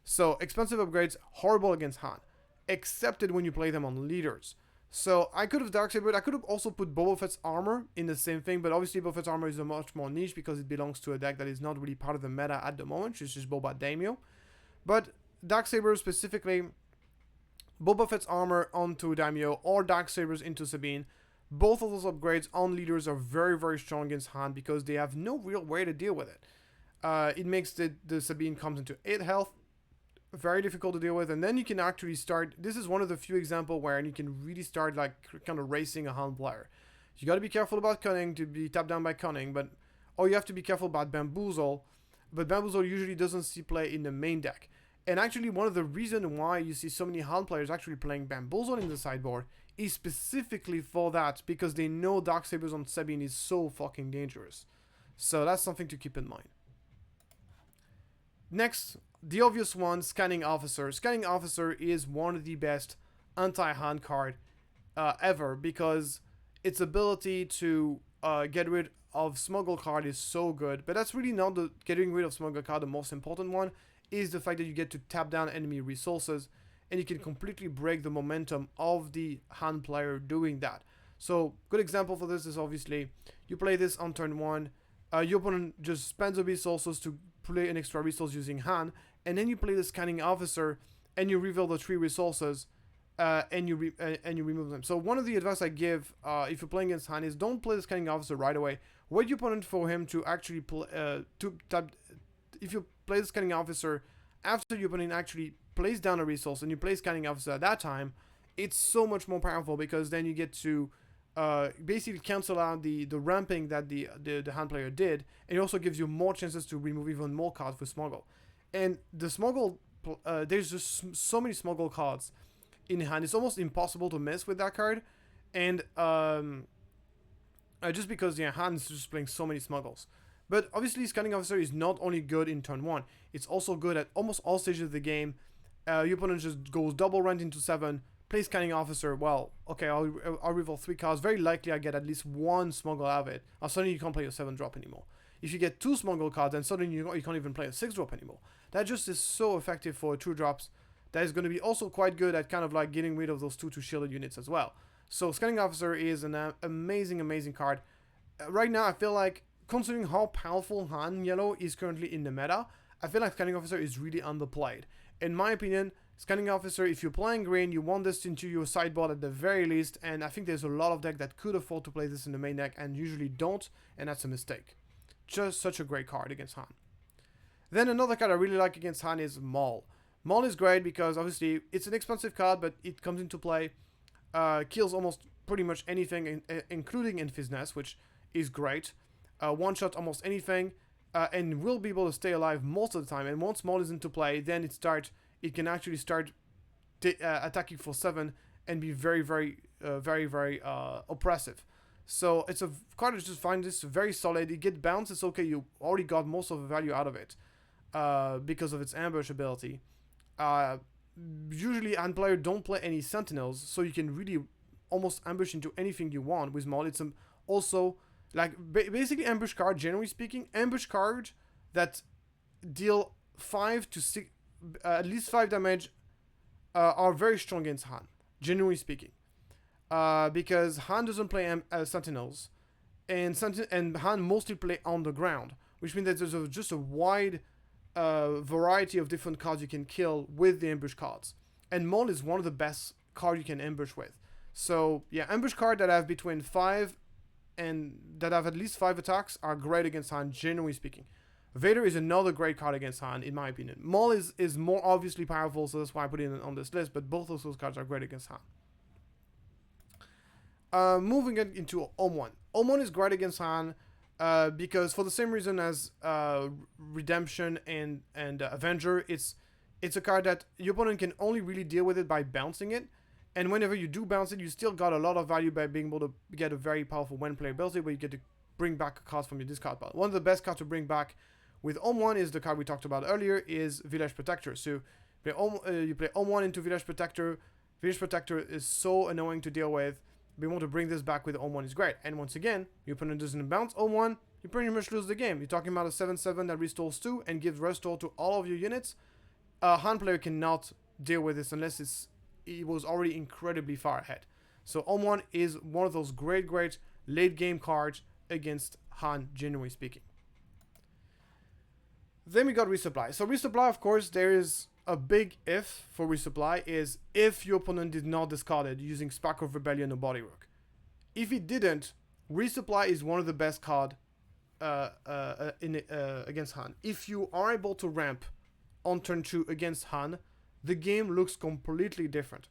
So expensive upgrades, horrible against Han, excepted when you play them on leaders. So I could have Darksabered, I could have also put Boba Fett's armor in the same thing, but obviously Boba Fett's armor is a much more niche because it belongs to a deck that is not really part of the meta at the moment, which is just Boba Daimyo. But Darksaber specifically, Boba Fett's armor onto Daimyo or Darksabers into Sabine, both of those upgrades on leaders are very strong against Han because they have no real way to deal with it. It makes the Sabine comes into 8 health, very difficult to deal with, and then you can actually start, this is one of the few examples where you can really start like kind of racing a Han player. You got to be careful about Cunning to be tapped down by Cunning, or you have to be careful about Bamboozle, but Bamboozle usually doesn't see play in the main deck. And actually, one of the reasons why you see so many Han players actually playing Bamboozle in the sideboard is specifically for that, because they know Darksabers on Sabine is so fucking dangerous. So that's something to keep in mind. Next, the obvious one, Scanning Officer. Scanning Officer is one of the best anti-Han card ever, because its ability to get rid of Smuggle card is so good. But that's really not the getting rid of Smuggle card the most important one. Is the fact that you get to tap down enemy resources and you can completely break the momentum of the Han player doing that. So good example for this is obviously you play this on turn 1, your opponent just spends the resources to play an extra resource using Han, and then you play the Scanning Officer and you reveal the 3 resources and you remove them. So one of the advice I give if you're playing against Han is don't play the Scanning Officer right away. Wait your opponent for him to actually if you play the Scanning Officer after your opponent actually plays down a resource and you play Scanning Officer at that time, it's so much more powerful because then you get to basically cancel out the ramping that the Han player did, and it also gives you more chances to remove even more cards with Smuggle. And the Smuggle, there's just so many Smuggle cards in hand, it's almost impossible to mess with that card, and just because Han's just playing so many Smuggles. But obviously, Scanning Officer is not only good in turn 1, it's also good at almost all stages of the game. Your opponent just goes double rent into 7, plays Scanning Officer, well, okay, I'll reveal 3 cards, very likely I get at least 1 Smuggle out of it, and suddenly you can't play a 7 drop anymore. If you get 2 Smuggle cards, then suddenly you can't even play a 6 drop anymore. That just is so effective for 2 drops. That is going to be also quite good at kind of like getting rid of those 2 shielded units as well. So Scanning Officer is an amazing card. Right now, I feel like considering how powerful Han Yellow is currently in the meta, I feel like Scanning Officer is really underplayed. In my opinion, Scanning Officer, if you're playing green, you want this into your sideboard at the very least, and I think there's a lot of decks that could afford to play this in the main deck and usually don't, and that's a mistake. Just such a great card against Han. Then another card I really like against Han is Maul. Maul is great because obviously it's an expensive card, but it comes into play, kills almost pretty much anything, including Infizness, which is great. One-shot almost anything, and will be able to stay alive most of the time. And once Maul is into play, then it can actually start attacking for 7 and be very, very oppressive. So it's a card that just find this very solid. It gets bounced, it's okay, you already got most of the value out of it because of its ambush ability. Usually Han player don't play any sentinels, so you can really almost ambush into anything you want with Maul. It's also like basically ambush card, generally speaking, ambush card that deal 5 to 6 at least 5 damage are very strong against Han, generally speaking, because Han doesn't play sentinels, and Han mostly play on the ground, which means that there's just a wide variety of different cards you can kill with the ambush cards, and Maul is one of the best cards you can ambush with. So yeah, ambush cards that have between 5 and that have at least 5 attacks are great against Han, generally speaking. Vader is another great card against Han, in my opinion. Maul is more obviously powerful, so that's why I put it on this list, but both of those cards are great against Han. Moving into Om1. Om1 is great against Han because for the same reason as Redemption and Avenger, it's a card that your opponent can only really deal with it by bouncing it, and whenever you do bounce it, you still got a lot of value by being able to get a very powerful when-play ability where you get to bring back a card from your discard pile. One of the best cards to bring back with Om1 is the card we talked about earlier, is Village Protector. So you play Om1 into Village Protector. Village Protector is so annoying to deal with. Being able to bring this back with Om1 is great. And once again, your opponent doesn't bounce Om1, you pretty much lose the game. You're talking about a 7/7 that restores 2 and gives restore to all of your units. A Han player cannot deal with this unless it was already incredibly far ahead. So Om1 is one of those great late game cards against Han, generally speaking. Then we got Resupply. So Resupply, of course, there is a big if for Resupply, is if your opponent did not discard it using Spark of Rebellion or Body Rook. If it didn't, Resupply is one of the best cards against Han. If you are able to ramp on turn 2 against Han, the game looks completely different.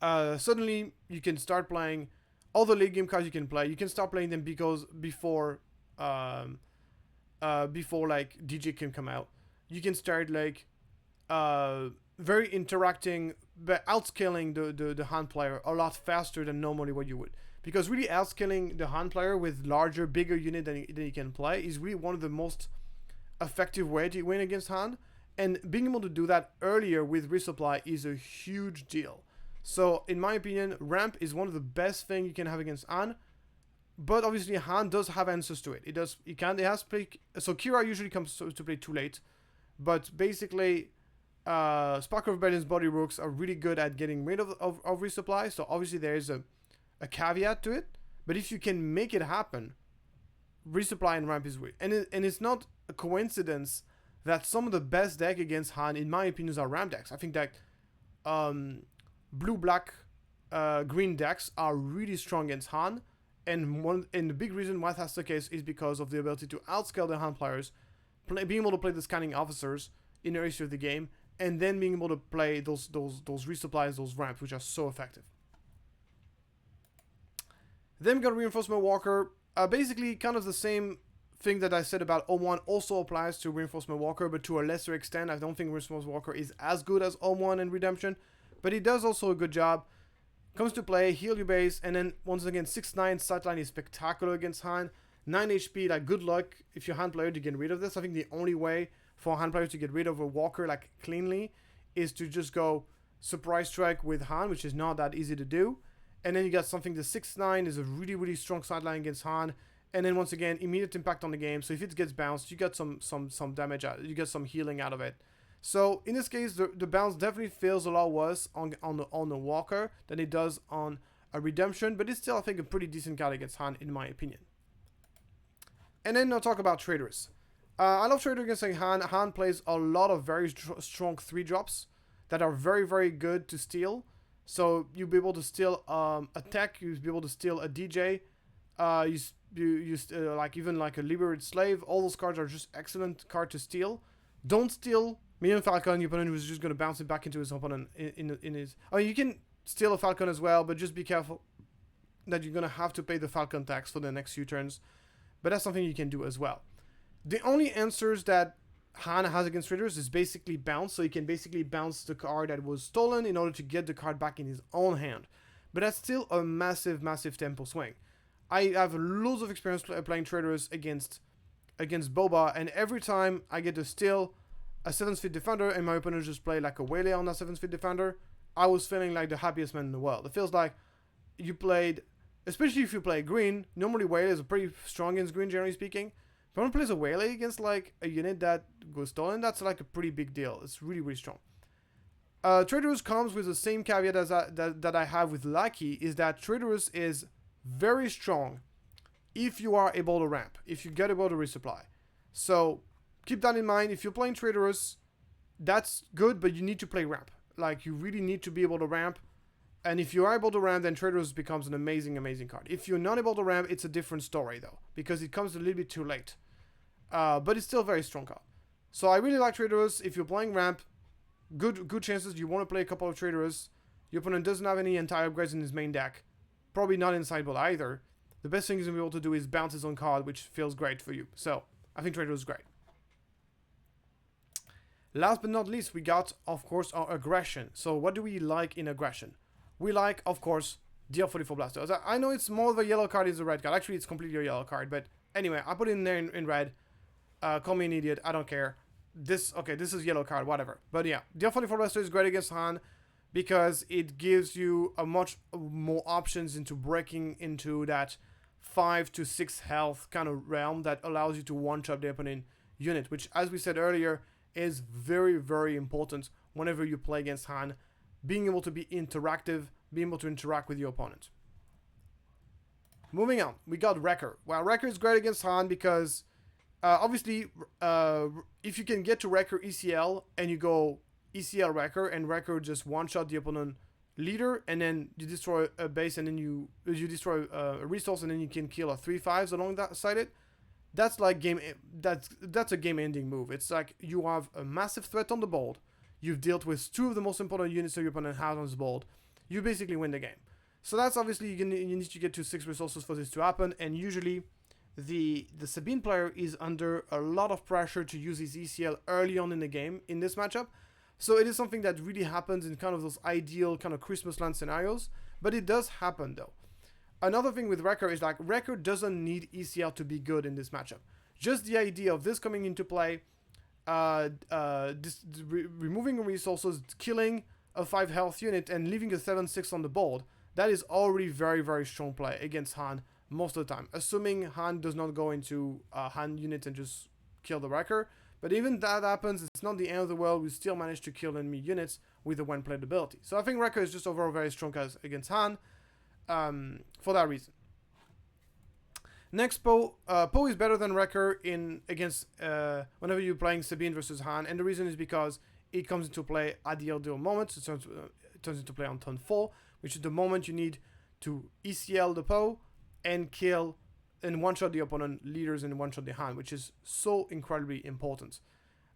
Suddenly, you can start playing all the late game cards you can play. You can start playing them because before like DJ can come out. You can start like very interacting, but outscaling the Han player a lot faster than normally what you would. Because really outscaling the Han player with larger, bigger unit than he can play is really one of the most effective way to win against Han. And being able to do that earlier with Resupply is a huge deal. So in my opinion, ramp is one of the best things you can have against Han. But obviously Han does have answers to it. It has to play. So Kira usually comes to play too late. But basically, Spark of Rebellion's Body Rooks are really good at getting rid of Resupply. So obviously there is a caveat to it. But if you can make it happen, Resupply and ramp is weird. And it's not a coincidence that some of the best deck against Han, in my opinion, are ramp decks. I think that blue, black, green decks are really strong against Han. And the big reason why that's the case is because of the ability to outscale the Han players, being able to play the Scanning Officers in the early of the game, and then being able to play those resupplies, those ramps, which are so effective. Then we got Reinforcement Walker. Basically, kind of the same thing that I said about Om1 also applies to Reinforcement Walker, but to a lesser extent. I don't think Reinforcement Walker is as good as Om1 and Redemption, but it does also a good job. Comes to play, heal your base, and then once again, 6/9 sightline is spectacular against Han. 9 HP, like good luck if you're Han player to get rid of this. I think the only way for Han players to get rid of a Walker like cleanly is to just go Surprise Strike with Han, which is not that easy to do. And then you got something, the 6/9 is a really strong sideline against Han. And then once again, immediate impact on the game. So if it gets bounced, you get some damage out, you get some healing out of it. So in this case, the bounce definitely feels a lot worse on the Walker than it does on a Redemption, but it's still, I think, a pretty decent card against Han, in my opinion. And then I'll talk about Traitorous. I love Traitor against Han. Han plays a lot of very strong 3-drops that are very, very good to steal. So you'll be able to steal a tech, you'll be able to steal a DJ, like even like a liberated slave. All those cards are just excellent card to steal. Don't steal Million Falcon. Your opponent who's just going to bounce it back into his opponent in his. I mean, you can steal a Falcon as well, but just be careful that you're going to have to pay the Falcon tax for the next few turns. But that's something you can do as well. The only answers that Han has against Traitors is basically bounce, so he can basically bounce the card that was stolen in order to get the card back in his own hand. But that's still a massive, massive tempo swing. I have loads of experience playing Traitors against Boba, and every time I get to steal a 7th defender and my opponent just play like a Waylay on that 7th defender, I was feeling like the happiest man in the world. It feels like you played, especially if you play green, normally Waylays are pretty strong against green, generally speaking. If someone plays a Waylay against like a unit that goes stolen, that's like a pretty big deal. It's really, really strong. Traitorous comes with the same caveat as that I have with Lucky, is that Traitorous is very strong if you are able to ramp, if you get able to resupply. So keep that in mind. If you're playing Traitorous, that's good, but you need to play ramp. Like, you really need to be able to ramp. And if you are able to ramp, then Traitorous becomes an amazing, amazing card. If you're not able to ramp, it's a different story, though, because it comes a little bit too late. But it's still a very strong card. So I really like Traitorous. If you're playing ramp, good chances you want to play a couple of Traitorous. Your opponent doesn't have any anti-upgrades in his main deck. Probably not in sideboard either. The best thing he's going to be able to do is bounce his own card, which feels great for you. So I think Traitorous is great. Last but not least, we got, of course, our aggression. So what do we like in aggression? We like, of course, DL44 Blaster. I know it's more of a yellow card is a red card. Actually, it's completely a yellow card. But anyway, I put it in there in red. Call me an idiot. I don't care. This is yellow card, whatever. But yeah, DL44 Blaster is great against Han because it gives you a much more options into breaking into that 5 to 6 health kind of realm that allows you to one-shot the opponent unit, which, as we said earlier, is very, very important whenever you play against Han. Being able to be interactive, being able to interact with your opponent. Moving on, we got Wrecker. Well, Wrecker is great against Han because, obviously, if you can get to Wrecker ECL and you go ECL Wrecker and Wrecker just one-shot the opponent leader, and then you destroy a base, and then you destroy a resource, and then you can kill a 3/5s alongside it. That's like that's a game-ending move. It's like you have a massive threat on the board. You've dealt with 2 of the most important units that your opponent has on his board. You basically win the game. So that's obviously you need to get to 6 resources for this to happen, and usually the Sabine player is under a lot of pressure to use his ECL early on in the game in this matchup. So it is something that really happens in kind of those ideal kind of Christmas land scenarios, but it does happen though. Another thing with Wrecker is like Wrecker doesn't need ECL to be good in this matchup. Just the idea of this coming into play, removing resources, killing a 5 health unit, and leaving a 7/6 on the board, that is already very, very strong play against Han most of the time. Assuming Han does not go into Han units and just kill the Wrecker. But even that happens, it's not the end of the world. We still manage to kill enemy units with the one-played ability. So I think Wrecker is just overall very strong against Han for that reason. Next, Poe. Poe is better than Wrecker against whenever you're playing Sabine versus Han, and the reason is because it comes into play at the ideal moment. So it turns into play on turn 4, which is the moment you need to ECL the Poe and kill and one-shot the opponent leaders and one-shot the Han, which is so incredibly important.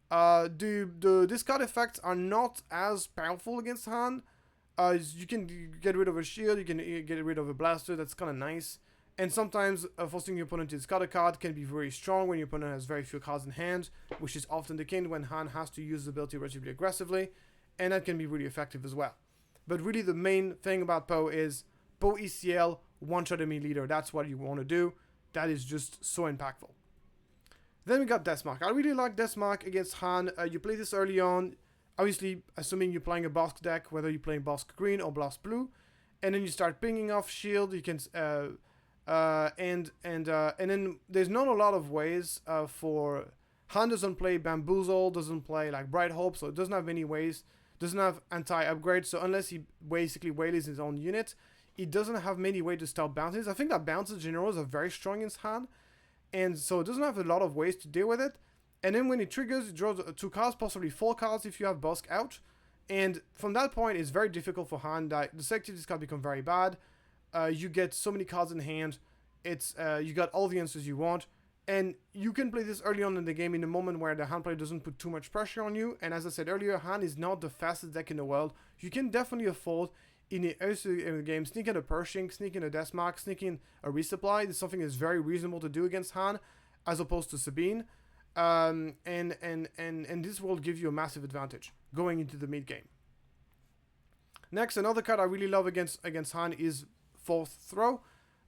The discard effects are not as powerful against Han. You can get rid of a shield, you can get rid of a blaster, that's kind of nice. And sometimes forcing your opponent to discard a card can be very strong when your opponent has very few cards in hand, which is often the case when Han has to use the ability relatively aggressively, and that can be really effective as well. But really the main thing about Poe is Poe ECL, one-shot enemy leader, that's what you want to do. That is just so impactful. Then we got Deathmark. I really like Deathmark against Han. You play this early on, obviously assuming you're playing a Bosk deck, whether you're playing Bosk green or Bosk blue, and then you start pinging off shield. You can and then there's not a lot of ways for Han. Doesn't play Bamboozle, doesn't play like Bright Hope, so it doesn't have many ways. Doesn't have anti-upgrade, so unless he basically waylays his own unit, he doesn't have many ways to start bounces. I think that bounces generals are very strong against Han. and so it doesn't have a lot of ways to deal with it. And then when it triggers, it draws 2 cards, possibly 4 cards if you have Bosk out. And from that point, it's very difficult for Han. The selectivities card become very bad. You get so many cards in hand. It's you got all the answers you want. And you can play this early on in the game in a moment where the Han player doesn't put too much pressure on you. And as I said earlier, Han is not the fastest deck in the world. You can definitely afford in the game, sneak in a Pershing, sneak in a Deathmark, sneak in a resupply. This is something that's very reasonable to do against Han, as opposed to Sabine. And this will give you a massive advantage going into the mid game. Next, another card I really love against Han is Fourth Throw.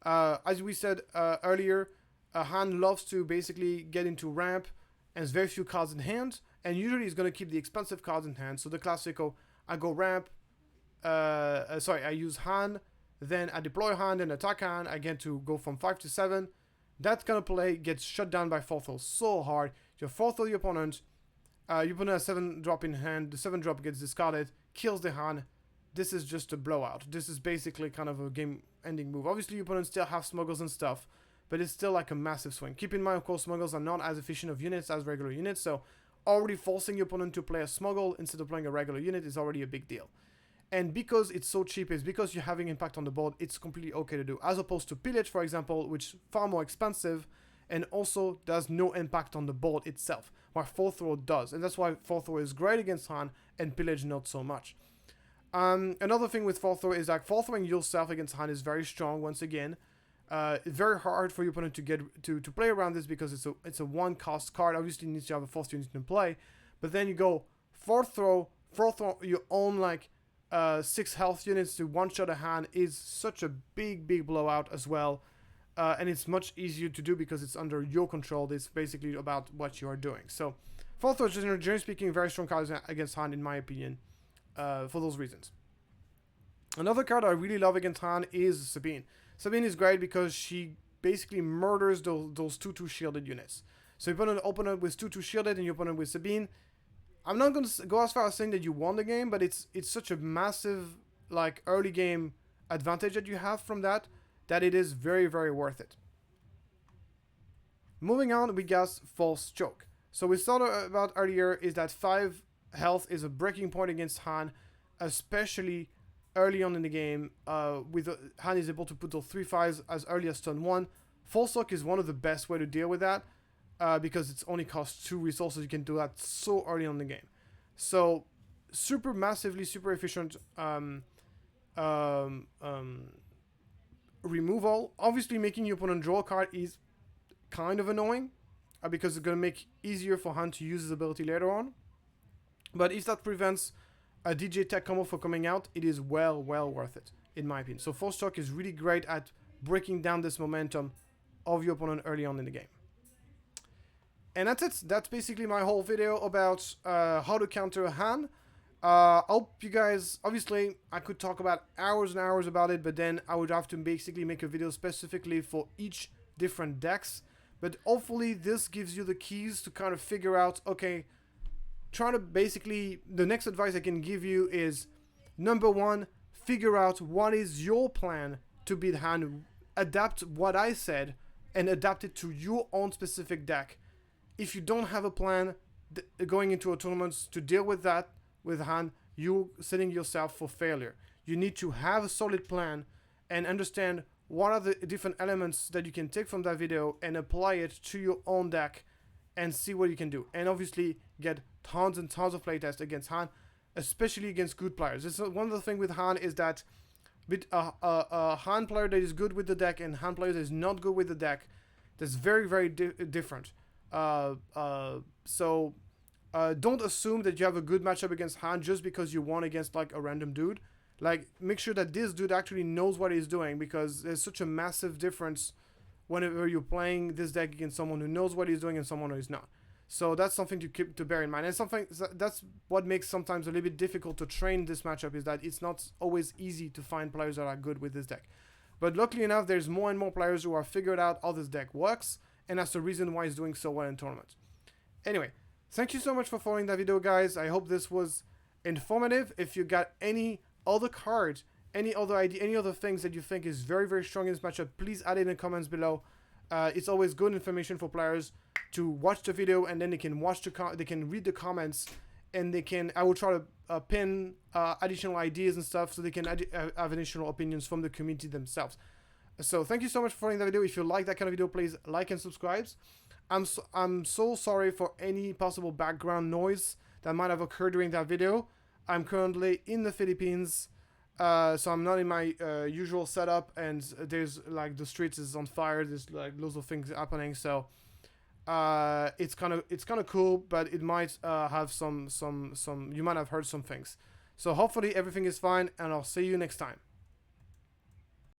As we said earlier, Han loves to basically get into ramp and has very few cards in hand, and usually he's going to keep the expensive cards in hand. So the classical, I go ramp, I use Han, then I deploy Han, then attack Han, I get to go from 5 to 7. That kind of play gets shut down by 4th throw so hard. You 4th throw your opponent has 7 drop in hand, the 7 drop gets discarded, kills the Han. This is just a blowout. This is basically kind of a game ending move. Obviously your opponent still have smuggles and stuff, but it's still like a massive swing. Keep in mind, of course, smuggles are not as efficient of units as regular units, so already forcing your opponent to play a smuggle instead of playing a regular unit is already a big deal. And because it's so cheap, it's because you're having impact on the board, it's completely okay to do. As opposed to Pillage, for example, which is far more expensive and also does no impact on the board itself, while 4th throw does. And that's why 4th throw is great against Han and Pillage not so much. Another thing with 4th throw is that 4th throwing yourself against Han is very strong once again. It's very hard for your opponent to get to play around this because it's a 1 cost card. Obviously, you need to have a 4th unit in play. But then you go 4th throw, you own like 6 health units to one-shot a Han is such a big blowout as well. And it's much easier to do because it's under your control. It's basically about what you are doing. So 4th throw, generally speaking, very strong cards against Han in my opinion, for those reasons. Another card I really love against Han is Sabine. Sabine is great because she basically murders those 2/2 shielded units. So you put an opponent with 2/2 shielded and your opponent with Sabine. I'm not going to go as far as saying that you won the game, but it's such a massive like early game advantage that you have from that it is very worth it. Moving on, we got False Choke. So we started about earlier is that 5 health is a breaking point against Han, especially early on in the game. Han is able to put those 3 5s as early as turn 1. False Choke is one of the best way to deal with that. Because it's only costs 2 resources, you can do that so early on in the game. So super efficient removal. Obviously making your opponent draw a card is kind of annoying because it's going to make easier for Han to use his ability later on. But if that prevents a DJ tech combo from coming out, it is well worth it in my opinion. So Force Shock is really great at breaking down this momentum of your opponent early on in the game. And that's it. That's basically my whole video about how to counter Han. I hope you guys, obviously, I could talk about hours and hours about it, but then I would have to basically make a video specifically for each different decks. But hopefully this gives you the keys to kind of figure out, okay, try to basically, the next advice I can give you is, number 1, figure out what is your plan to beat Han. Adapt what I said and adapt it to your own specific deck. If you don't have a plan going into a tournament to deal with that, with Han, you're setting yourself for failure. You need to have a solid plan and understand what are the different elements that you can take from that video and apply it to your own deck and see what you can do. And obviously get tons and tons of playtests against Han, especially against good players. This is one of the things with Han is that with a Han player that is good with the deck and Han player that is not good with the deck, that's very different. Don't assume that you have a good matchup against Han just because you won against like a random dude. Like, make sure that this dude actually knows what he's doing, because there's such a massive difference whenever you're playing this deck against someone who knows what he's doing and someone who is not. So that's something to bear in mind. And something that's what makes sometimes a little bit difficult to train this matchup, is that it's not always easy to find players that are good with this deck. But luckily enough, there's more and more players who are figured out how this deck works, and that's the reason why it's doing so well in tournaments. Anyway, thank you so much for following that video, guys. I hope this was informative. If you got any other cards, any other idea, any other things that you think is very strong in this matchup, please add it in the comments below. It's always good information for players to watch the video, and then they can watch they can read the comments, and they can. I will try to pin additional ideas and stuff, so they can have additional opinions from the community themselves. So thank you so much for following the video. If you like that kind of video, please like and subscribe. I'm so sorry for any possible background noise that might have occurred during that video. I'm currently in the Philippines, so I'm not in my usual setup, and there's like the streets is on fire. There's like loads of things happening, so it's kind of cool, but it might have some you might have heard some things. So hopefully everything is fine, and I'll see you next time.